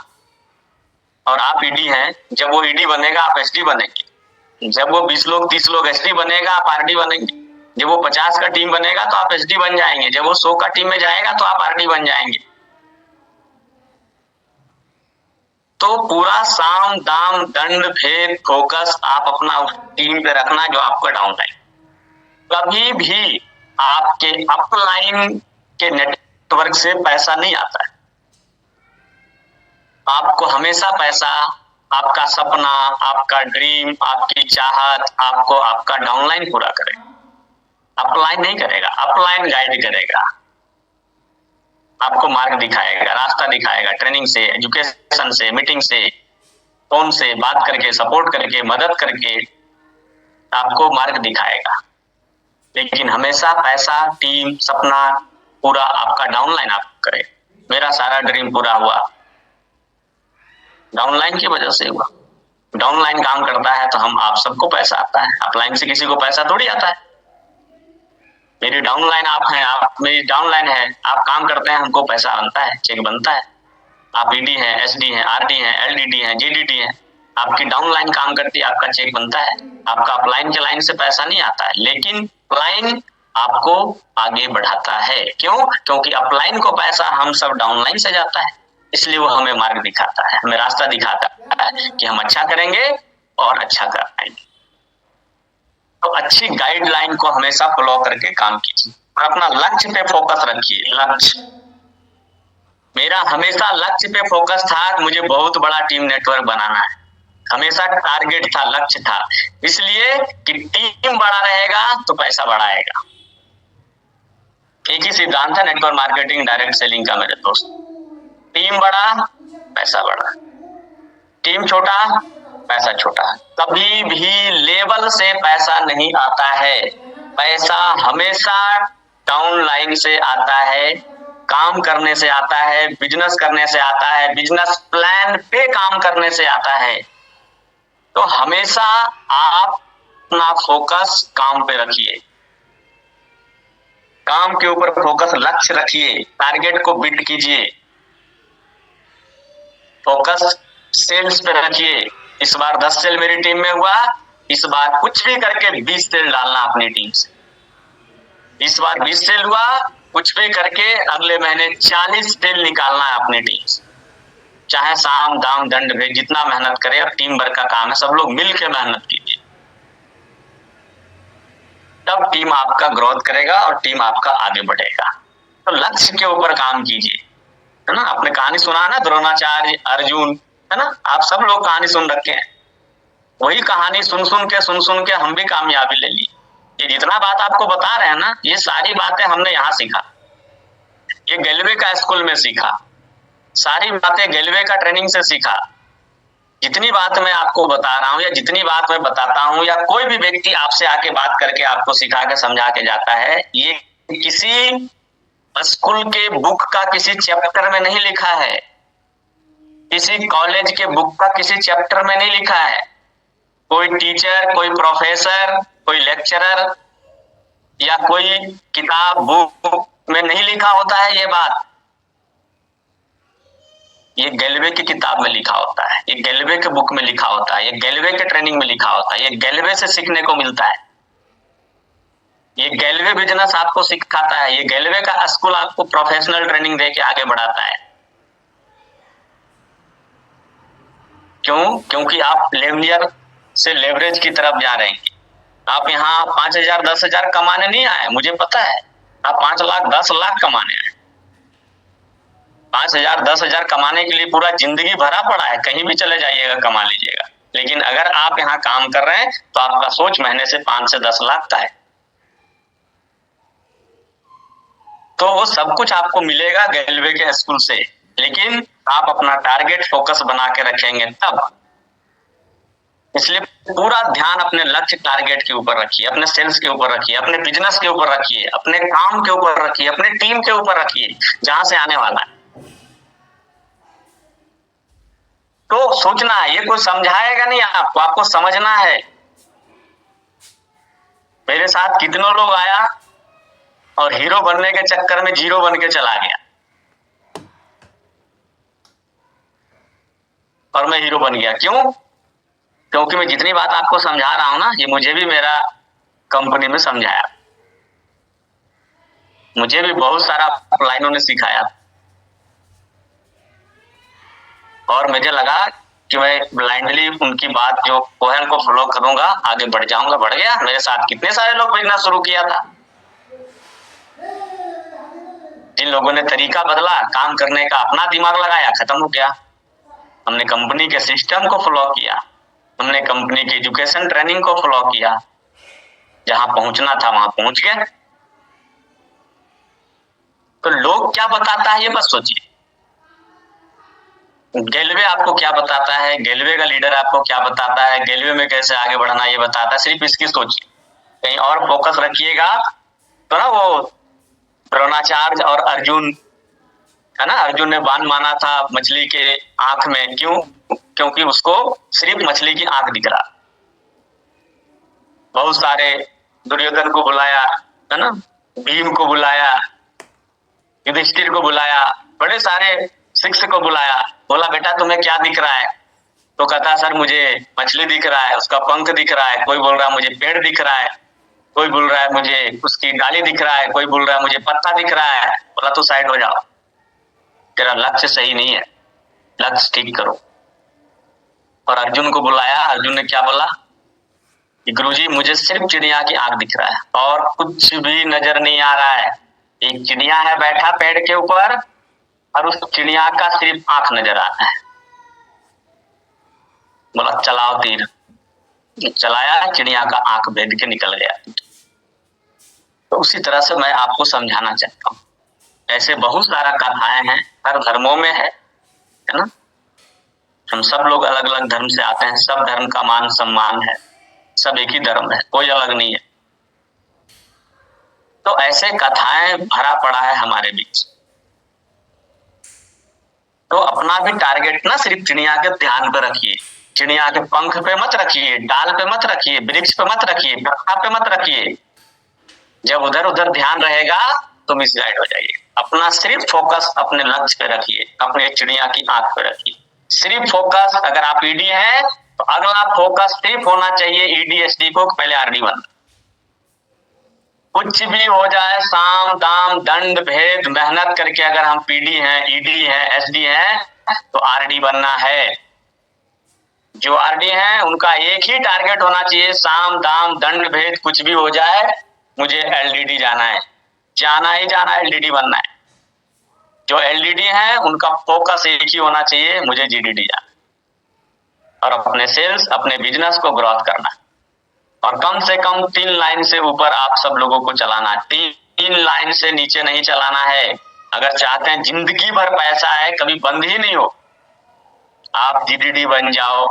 और आप ईडी हैं। जब वो ईडी बनेगा आप एसडी बनेंगे। जब वो 20 लोग 30 लोग एसडी बनेगा आप आरडी बनेंगे। जब वो 50 का टीम बनेगा तो आप एसडी बन जाएंगे। जब वो 100 का टीम में जाएगा तो आप आरडी बन जाएंगे। तो पूरा साम दाम दंड भेद फोकस आप अपना उस टीम पे रखना जो आपका डाउन टाइम। कभी भी आपके अपलाइन के नेटवर्क से पैसा नहीं आता है। आपको हमेशा पैसा, आपका सपना, आपका ड्रीम, आपकी चाहत आपको आपका डाउनलाइन पूरा करेगा, अपलाइन नहीं करेगा। अपलाइन गाइड करेगा, आपको मार्ग दिखाएगा, रास्ता दिखाएगा, ट्रेनिंग से, एजुकेशन से, मीटिंग से, फोन से बात करके, सपोर्ट करके, मदद करके आपको मार्ग दिखाएगा। लेकिन हमेशा पैसा, टीम, सपना पूरा आपका डाउनलाइन आप करे। मेरा सारा ड्रीम पूरा हुआ डाउनलाइन की वजह से हुआ। डाउनलाइन काम करता है तो हम आप सबको पैसा आता है, अपलाइन से किसी को पैसा थोड़ी आता है। मेरी डाउनलाइन आप हैं, आप मेरी डाउनलाइन है, आप काम करते हैं, हमको पैसा बनता है, चेक बनता है। आप ईडी हैं, एसडी हैं, आरडी हैं, एलडीडी हैं, जीडीडी हैं, आपकी डाउनलाइन काम करती है, आपका चेक बनता है। आपका अपलाइन के लाइन से पैसा नहीं आता है, लेकिन अपलाइन आपको आगे बढ़ाता है। क्यों? क्योंकि अपलाइन को पैसा हम सब डाउनलाइन से जाता है, इसलिए वो हमें मार्ग दिखाता है, हमें रास्ता दिखाता है कि हम अच्छा करेंगे और अच्छा कर पाएंगे। तो अच्छी गाइडलाइन को हमेशा फॉलो करके काम कीजिए और अपना लक्ष्य पे फोकस रखिए। लक्ष्य, मेरा हमेशा लक्ष्य पे फोकस था कि मुझे बहुत बड़ा टीम नेटवर्क बनाना है। हमेशा टारगेट था, लक्ष्य था, इसलिए कि टीम बड़ा रहेगा तो पैसा बड़ा आएगा। एक ही सिद्धांत है नेटवर्क मार्केटिंग डायरेक्ट सेलिंग का मेरे दोस्त, टीम बड़ा पैसा बड़ा, टीम छोटा पैसा छोटा है। कभी भी लेवल से पैसा नहीं आता है, पैसा हमेशा डाउन लाइन से आता है, काम करने से आता है, बिजनेस करने से आता है, बिजनेस प्लान पे काम करने से आता है। तो हमेशा आप अपना फोकस काम पे रखिए, काम के ऊपर फोकस, लक्ष्य रखिए, टारगेट को बीट कीजिए, फोकस सेल्स पे रखिए। इस बार 10 सेल मेरी टीम में हुआ, इस बार कुछ भी करके 20 सेल डालना अपनी टीम से। इस बार 20 सेल हुआ, कुछ भी करके अगले महीने 40 सेल निकालना है अपनी टीम से। चाहे साम दाम दंड भेद जितना मेहनत करे, अब टीम वर्क का काम है, सब लोग मिलकर मेहनत कीजिए, तब टीम आपका ग्रोथ करेगा और टीम आपका आगे बढ़ेगा। तो लक्ष्य के ऊपर काम कीजिए, है ना। आपने कहानी सुना ना, द्रोणाचार्य, अर्जुन, है ना, आप सब लोग कहानी सुन रखे हैं। वही कहानी सुन सुन के हम भी कामयाबी ले ली। ये जितना बात आपको बता रहे हैं ना, ये सारी बातें हमने यहाँ सीखा, ये गेलवे का स्कूल में सीखा, सारी बातें गेलवे का ट्रेनिंग से सीखा। जितनी बात मैं आपको बता रहा हूँ या जितनी बात मैं बताता हूँ या कोई भी व्यक्ति आपसे आके बात करके आपको सिखा के समझा के जाता है, ये किसी स्कूल के बुक का किसी चैप्टर में नहीं लिखा है, किसी कॉलेज के बुक का किसी चैप्टर में नहीं लिखा है। कोई टीचर, कोई प्रोफेसर, कोई लेक्चरर या कोई किताब बुक में नहीं लिखा होता है ये बात, ये गेलवे की किताब में लिखा होता है, ये गेलवे के बुक में लिखा होता है, ये गेलवे के ट्रेनिंग में लिखा होता है, ये गेलवे से सीखने को मिलता है। ये गेलवे बिजनेस आपको सिखाता है, ये गेलवे का स्कूल आपको प्रोफेशनल ट्रेनिंग देके आगे बढ़ाता है। क्यों? क्योंकि आप लेवलियर से लेवरेज की तरफ जा रहे हैं। आप यहाँ 5,000 10,000 कमाने नहीं आए, मुझे पता है। आप 5 लाख 10 लाख कमाने आए। 5,000 10,000 कमाने के लिए पूरा जिंदगी भरा पड़ा है, कहीं भी चले जाइएगा कमा लीजिएगा। लेकिन अगर आप यहाँ काम कर रहे हैं तो आपका सोच महीने से 5 से 10 लाख का है। तो वो सब कुछ आपको मिलेगा गेलवे के स्कूल से, लेकिन आप अपना टारगेट फोकस बना के रखेंगे तब। इसलिए पूरा ध्यान अपने लक्ष्य टारगेट के ऊपर रखिए, अपने सेल्स के ऊपर रखिए, अपने बिजनेस के ऊपर रखिए, अपने काम के ऊपर रखिए, अपने टीम के ऊपर रखिए, जहां से आने वाला है। तो सोचना है, ये कोई समझाएगा नहीं आपको, आपको समझना है। मेरे साथ कितनों लोग आया और हीरो बनने के चक्कर में जीरो बन के चला गया, और मैं हीरो बन गया। क्यों? क्योंकि मैं जितनी बात आपको समझा रहा हूं ना, ये मुझे भी मेरा कंपनी में समझाया, मुझे भी बहुत सारा अपलाइनों ने सिखाया, और मुझे लगा कि मैं ब्लाइंडली उनकी बात जो कोहल को फॉलो करूंगा, आगे बढ़ जाऊंगा। बढ़ गया। मेरे साथ कितने सारे लोग बिजनेस शुरू किया था। जिन लोगों ने तरीका बदला, काम करने का अपना दिमाग लगाया, खत्म हो गया। हमने कंपनी के सिस्टम को फॉलो किया, हमने कंपनी की एजुकेशन ट्रेनिंग को फॉलो किया, जहां पहुंचना था वहां पहुंच गए। तो लोग क्या बताता है ये बस सोचिए। गेलवे आपको क्या बताता है, गेलवे का लीडर आपको क्या बताता है, गेलवे में कैसे आगे बढ़ना ये बताता है, सिर्फ इसकी सोचिए। कहीं और फोकस रखिएगा तो ना, वो द्रोणाचार्य और अर्जुन, है ना, अर्जुन ने बाण माना था मछली के आंख में। क्यों? क्योंकि उसको सिर्फ मछली की आंख दिख रहा। बहुत सारे, दुर्योधन को बुलाया, है ना, भीम को बुलाया, युधिष्ठिर को बुलाया, बड़े सारे शिष्य को बुलाया, बोला बेटा तुम्हें क्या दिख रहा है? तो कहता सर मुझे मछली दिख रहा है, उसका पंख दिख रहा है, कोई बोल रहा है मुझे पेड़ दिख रहा है, कोई बोल रहा है मुझे उसकी डाली दिख रहा है, कोई बोल रहा है मुझे पत्ता दिख रहा है। बोला तो साइड हो जाओ, तेरा लक्ष्य सही नहीं है, लक्ष्य ठीक करो। और अर्जुन को बुलाया, अर्जुन ने क्या बोला कि गुरुजी मुझे सिर्फ चिड़िया की आंख दिख रहा है और कुछ भी नजर नहीं आ रहा है। एक चिड़िया है बैठा पेड़ के ऊपर और उस चिड़िया का सिर्फ आंख नजर आ रहा है। बोला चलाओ तीर, चलाया, चिड़िया का आंख भेद के निकल गया। तो उसी तरह से मैं आपको समझाना चाहता हूँ, ऐसे बहुत सारा कथाएं हैं, हर धर्मों में है ना। हम सब लोग अलग अलग धर्म से आते हैं, सब धर्म का मान सम्मान है, सब एक ही धर्म है, कोई अलग नहीं है। तो ऐसे कथाएं भरा पड़ा है हमारे बीच। तो अपना भी टारगेट ना सिर्फ चिड़िया के ध्यान पे रखिए, चिड़िया के पंख पे मत रखिए, डाल पे मत रखिए, वृक्ष पे मत रखिए, पत्ता पे मत रखिए। जब उधर उधर ध्यान रहेगा तो मिसगाइड हो जाइए। अपना सिर्फ फोकस अपने लक्ष्य पे रखिए, अपने चिड़िया की आंख पे रखिए। सिर्फ फोकस, अगर आप ईडी हैं तो अगला फोकस सिर्फ होना चाहिए ईडीएसडी को, पहले आरडी बनना। कुछ भी हो जाए, साम दाम दंड भेद मेहनत करके अगर हम पीडी हैं, ईडी हैं, एसडी हैं तो आरडी बनना है। जो आरडी हैं उनका एक ही टारगेट होना चाहिए, साम दाम दंड भेद कुछ भी हो जाए मुझे एलडीडी जाना है, जाना ही जाना, एलडीडी बनना है। जो एलडीडी है उनका फोकस एक ही होना चाहिए, मुझे जीडीडी जाना और अपने सेल्स, अपने बिजनेस को ग्रोथ करना। और कम से कम 3 लाइन से ऊपर आप सब लोगों को चलाना है, 3 लाइन से नीचे नहीं चलाना है। अगर चाहते हैं जिंदगी भर पैसा है, कभी बंद ही नहीं हो, आप जीडीडी बन जाओ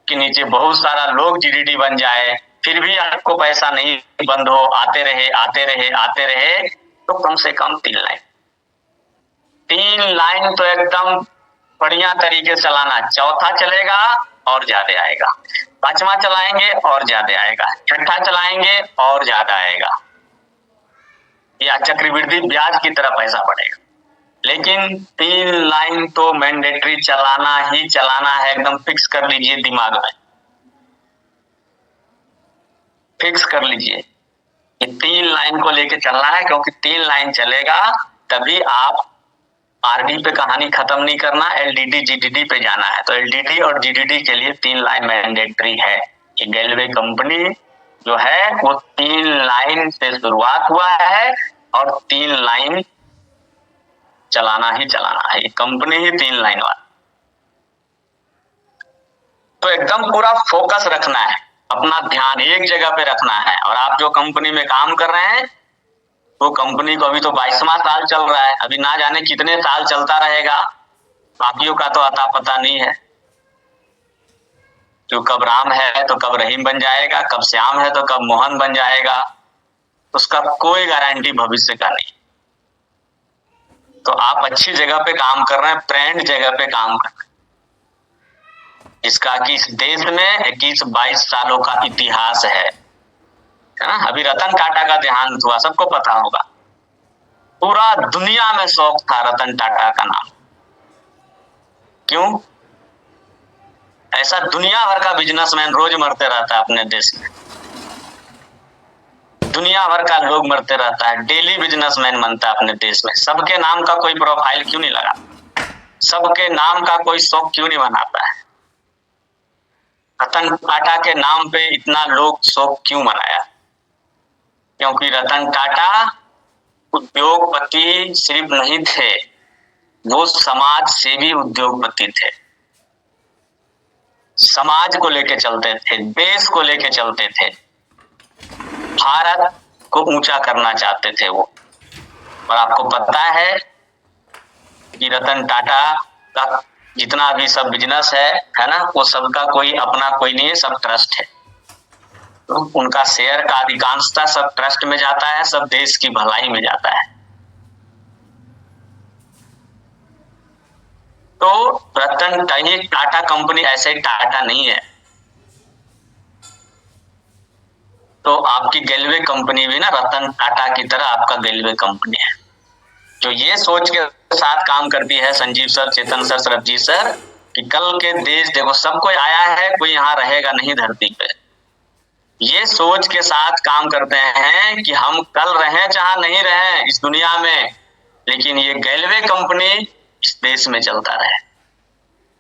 कि नीचे बहुत सारा लोग जीडीडी बन जाए, फिर भी आपको पैसा नहीं बंद हो, आते रहे आते रहे आते रहे, तो कम से कम 3 लाइन। 3 लाइन तो एकदम बढ़िया तरीके से चलाना। चौथा चलेगा और ज्यादा आएगा, 5वां चलाएंगे और ज्यादा आएगा, 6ठा चलाएंगे और ज्यादा आएगा, या चक्रवृद्धि ब्याज की तरह पैसा बढ़ेगा। लेकिन 3 लाइन तो मैंडेटरी चलाना ही चलाना है, एकदम फिक्स कर लीजिए दिमाग में, फिक्स कर लीजिए कि 3 लाइन को लेके चलना है, क्योंकि 3 लाइन चलेगा तभी आप आरडी पे कहानी खत्म नहीं करना, एलडीडी जीडीडी पे जाना है। तो एलडीडी और जीडीडी के लिए 3 लाइन मैंडेटरी है कि रेलवे कंपनी जो है वो 3 लाइन से शुरुआत हुआ है और 3 लाइन चलाना ही चलाना है, कंपनी ही 3 लाइन वाला। तो एकदम पूरा फोकस रखना है, अपना ध्यान एक जगह पे रखना है। और आप जो कंपनी में काम कर रहे हैं वो कंपनी को अभी तो 22वां साल चल रहा है, अभी ना जाने कितने साल चलता रहेगा, बाकियों का तो अता पता नहीं है। जो कब राम है तो कब रहीम बन जाएगा, कब श्याम है तो कब मोहन बन जाएगा, उसका कोई गारंटी भविष्य का नहीं। तो आप अच्छी जगह पे काम कर रहे हैं, ब्रांड जगह पे काम कर रहे हैं, इसका कि इस देश में 21-22 सालों का इतिहास है ना। अभी रतन टाटा का देहांत हुआ, सबको पता होगा, पूरा दुनिया में शौक था रतन टाटा का नाम। क्यों? ऐसा दुनिया भर का बिजनेसमैन रोज मरते रहता है अपने देश में, दुनिया भर का लोग मरते रहता है, डेली बिजनेसमैन बनता है अपने देश में। सबके नाम का कोई प्रोफाइल क्यों नहीं लगा, सबके नाम का कोई शौक क्यों नहीं बनाता है? रतन टाटा के नाम पे इतना लोग शौक क्यों मनाया? क्योंकि रतन टाटा उद्योगपति सिर्फ नहीं थे, वो समाज सेवी उद्योगपति थे। समाज को लेके चलते थे, देश को लेके चलते थे, भारत को ऊंचा करना चाहते थे वो। और आपको पता है कि रतन टाटा का जितना भी सब बिजनेस है ना, वो सबका कोई अपना कोई नहीं है, सब ट्रस्ट है। तो उनका शेयर का अधिकांशता सब ट्रस्ट में जाता है, सब देश की भलाई में जाता है। तो रतन टाटा कंपनी ऐसे टाटा नहीं है। तो आपकी रेलवे कंपनी भी ना रतन टाटा की तरह आपका रेलवे कंपनी है, जो ये सोच के साथ काम करती है, संजीव सर, चेतन सर, सरबजीत सर, कि कल के देश देखो सब कोई आया है, कोई यहाँ रहेगा नहीं धरती पे। ये सोच के साथ काम करते हैं कि हम कल रहें चाहे नहीं रहें इस दुनिया में, लेकिन ये रेलवे कंपनी इस देश में चलता रहे,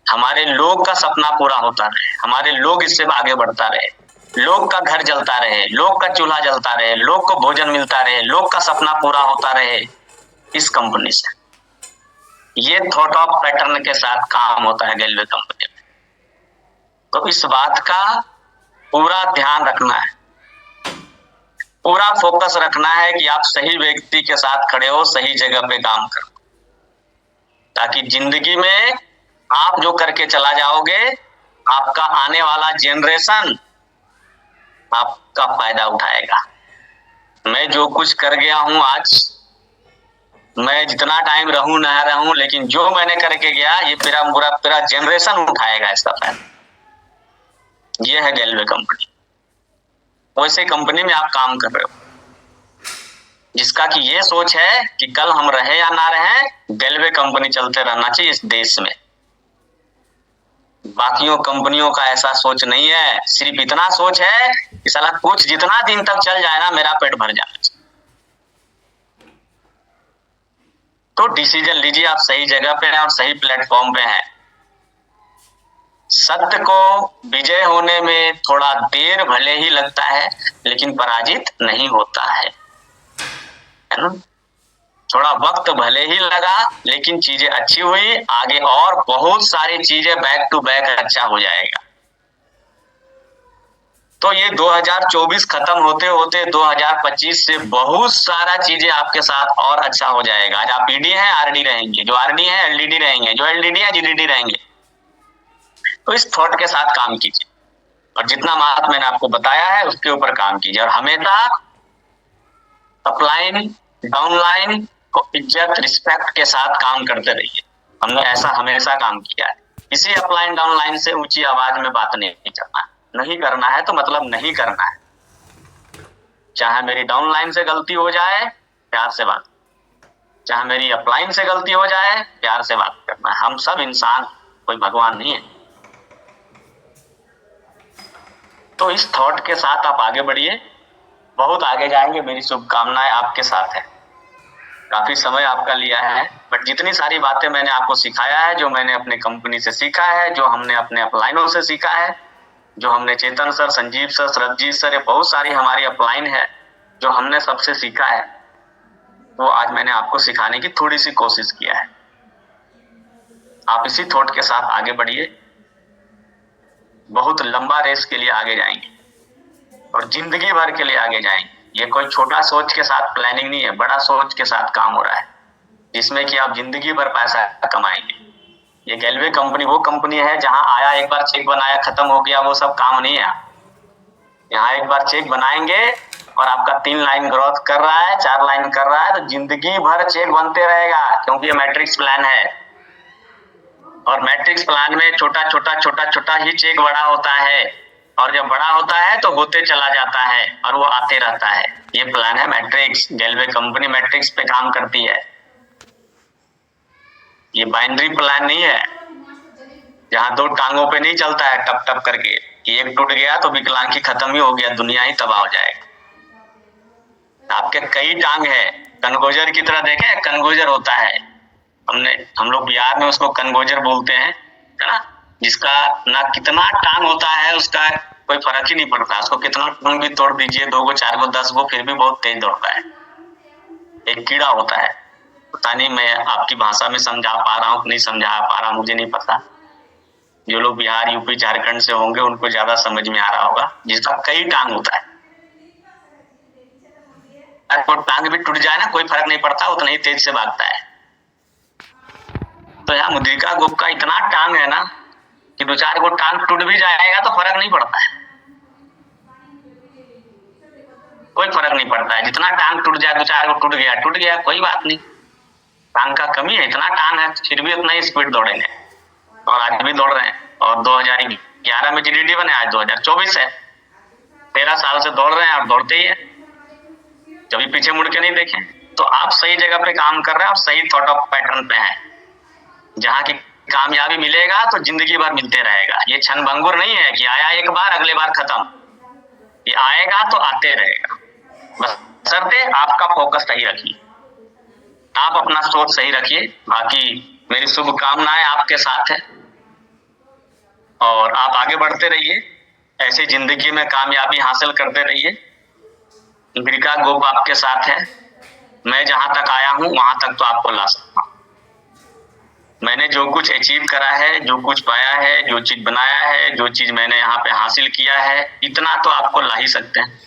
हमारे लोग का सपना पूरा होता रहे, हमारे लोग इससे आगे बढ़ता रहे, लोग का घर जलता रहे, लोग का चूल्हा जलता रहे, लोग को भोजन मिलता रहे, लोग का सपना पूरा होता रहे इस कंपनी से। ये थॉट ऑफ पैटर्न के साथ काम होता है रेलवे कंपनी में। तो इस बात का पूरा ध्यान रखना है, पूरा फोकस रखना है कि आप सही व्यक्ति के साथ खड़े हो, सही जगह पे काम करो, ताकि जिंदगी में आप जो करके चला जाओगे, आपका आने वाला जनरेशन आपका फायदा उठाएगा। मैं जो कुछ कर गया हूं आज, मैं जितना टाइम रहूं ना रहूं, लेकिन जो मैंने करके गया ये पूरा जनरेशन उठाएगा इसका फायदा। ये है गैलवे कंपनी। वैसे कंपनी में आप काम कर रहे हो, जिसका कि ये सोच है कि कल हम रहे या ना रहे, गैलवे कंपनी चलते रहना चाहिए इस देश में। बाकियों कंपनियों का ऐसा सोच नहीं है, सिर्फ इतना सोच है कि साला कुछ जितना दिन तक चल जाए ना, मेरा पेट भर जाना चाहिए। तो डिसीजन लीजिए, आप सही जगह पे हैं और सही प्लेटफॉर्म पे हैं। सत्य को विजय होने में थोड़ा देर भले ही लगता है, लेकिन पराजित नहीं होता है ना। थोड़ा वक्त भले ही लगा, लेकिन चीजें अच्छी हुई, आगे और बहुत सारी चीजें बैक टू बैक अच्छा हो जाएगा। तो ये 2024 खत्म होते होते 2025 से बहुत सारा चीजें आपके साथ और अच्छा हो जाएगा। आज आप ईडी हैं, आरडी रहेंगे, जो आरडी है एलडीडी रहेंगे, जो एलडीडी है जीडीडी रहेंगे। तो इस थॉट के साथ काम कीजिए और जितना बात मैंने आपको बताया है उसके ऊपर काम कीजिए, और हमेशा अपलाइन डाउनलाइन को इज्जत रिस्पेक्ट के साथ काम करते रहिए। हमने ऐसा हमेशा काम किया है। किसी अपलाइन डाउनलाइन से ऊंची आवाज में बात नहीं करना, नहीं करना है तो मतलब नहीं करना है। चाहे मेरी डाउनलाइन से गलती हो जाए, प्यार से बात, चाहे मेरी अपलाइन से गलती हो जाए, प्यार से बात करना है। हम सब इंसान, कोई भगवान नहीं है। तो इस थॉट के साथ आप आगे बढ़िए, बहुत आगे जाएंगे। मेरी शुभकामनाएं आपके साथ है। काफी समय आपका लिया है, बट जितनी सारी बातें मैंने आपको सिखाया है, जो मैंने अपने कंपनी से सीखा है, जो हमने अपने अपलाइनों से सीखा है, जो हमने Chetan sir, Sanjeev sir, Sarabjit sir, ये बहुत सारी हमारी अपलाइन है जो हमने सबसे सीखा है, वो आज मैंने आपको सिखाने की थोड़ी सी कोशिश किया है। आप इसी थॉट के साथ आगे बढ़िए, बहुत लंबा रेस के लिए आगे जाएंगे और जिंदगी भर के लिए आगे जाएंगे। ये कोई छोटा सोच के साथ प्लानिंग नहीं है, बड़ा सोच के साथ काम हो रहा है, जिसमें कि आप जिंदगी भर पैसा कमाएंगे। ये गैलवे कंपनी वो कंपनी है जहां आया, एक बार चेक बनाया, खत्म हो गया, वो सब काम नहीं है। यहाँ एक बार चेक बनाएंगे और आपका 3 लाइन ग्रोथ कर रहा है, 4 लाइन कर रहा है, तो जिंदगी भर चेक बनते रहेगा, क्योंकि ये मैट्रिक्स प्लान है। और मैट्रिक्स प्लान में छोटा छोटा ही चेक बड़ा होता है, और जब बड़ा होता है तो होते चला जाता है और वो आते रहता है। ये प्लान है मैट्रिक्स। गैलवे कंपनी मैट्रिक्स पे काम करती है। ये बाइनरी प्लान नहीं है जहां 2 टांगों पे नहीं चलता है टप टप करके, कि एक टूट गया तो विकलांगी खत्म ही हो गया, दुनिया ही तबाह हो जाएगा। आपके कई टांग है, कनगोजर की तरह देखे, कनगोजर होता है, हम लोग बिहार में उसको कनगोजर बोलते हैं, है ना, जिसका ना कितना टांग होता है उसका कोई फर्क ही नहीं पड़ता। उसको कितना टांग भी तोड़ दीजिए, 2 गो 4 गो 10 गो, फिर भी बहुत तेज दौड़ता है। एक कीड़ा होता है, पता नहीं मैं आपकी भाषा में समझा पा रहा हूँ नहीं समझा पा रहा, मुझे नहीं पता। जो लोग बिहार, यूपी, झारखंड से होंगे उनको ज्यादा समझ में आ रहा होगा, जिसका कई टांग होता है। तो टांग भी टूट जाए ना, कोई फर्क नहीं पड़ता, उतना ही तेज से भागता है। तो यहाँ मुद्रिका गोप का इतना टांग है ना कि 2-4 गो टांग टूट भी जाएगा तो फर्क नहीं पड़ता है, कोई फर्क नहीं पड़ता है। जितना टांग टूट जाए, 2-4 गो टूट गया, कोई बात नहीं। टांग का कमी है, इतना टांग है, फिर भी उतना ही स्पीड दौड़ेंगे, और आज भी दौड़ रहे हैं। और 2011 में जीडीडी बने, आज 2024 है, 13 साल से दौड़ रहे हैं और दौड़ते ही है, कभी पीछे मुड़ के नहीं देखे। तो आप सही जगह पे काम कर रहे हैं और सही थॉट ऑफ पैटर्न पे हैं, जहां की कामयाबी मिलेगा तो जिंदगी भर मिलते रहेगा। ये क्षणभंगुर नहीं है कि आया एक बार अगले बार खत्म, ये आएगा तो आते रहेगा। बस शर्ते आपका फोकस सही रखिए, आप अपना सोच सही रखिए। बाकी मेरी शुभकामनाएं आपके साथ है और आप आगे बढ़ते रहिए, ऐसे जिंदगी में कामयाबी हासिल करते रहिए। मुद्रिका गोप आपके साथ है। मैं जहां तक आया हूं वहां तक तो आपको ला सकता हूं। मैंने जो कुछ अचीव करा है, जो कुछ पाया है, जो चीज बनाया है, जो चीज मैंने यहाँ पे हासिल किया है, इतना तो आपको ला ही सकते हैं।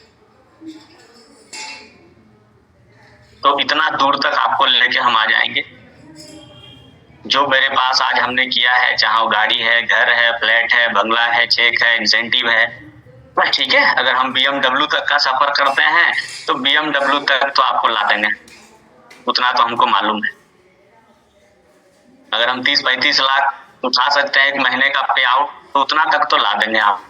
तो इतना दूर तक आपको लेके हम आ जाएंगे। जो मेरे पास आज हमने किया है, चाहे वो गाड़ी है, घर है, फ्लैट है, बंगला है, चेक है, इंसेंटिव है, बस ठीक है। अगर हम BMW तक का सफर करते हैं तो BMW तक तो आपको ला देंगे, उतना तो हमको मालूम है। अगर हम 30-35 लाख उठा सकते हैं एक महीने का पे आउट, तो उतना तक तो ला देंगे आप।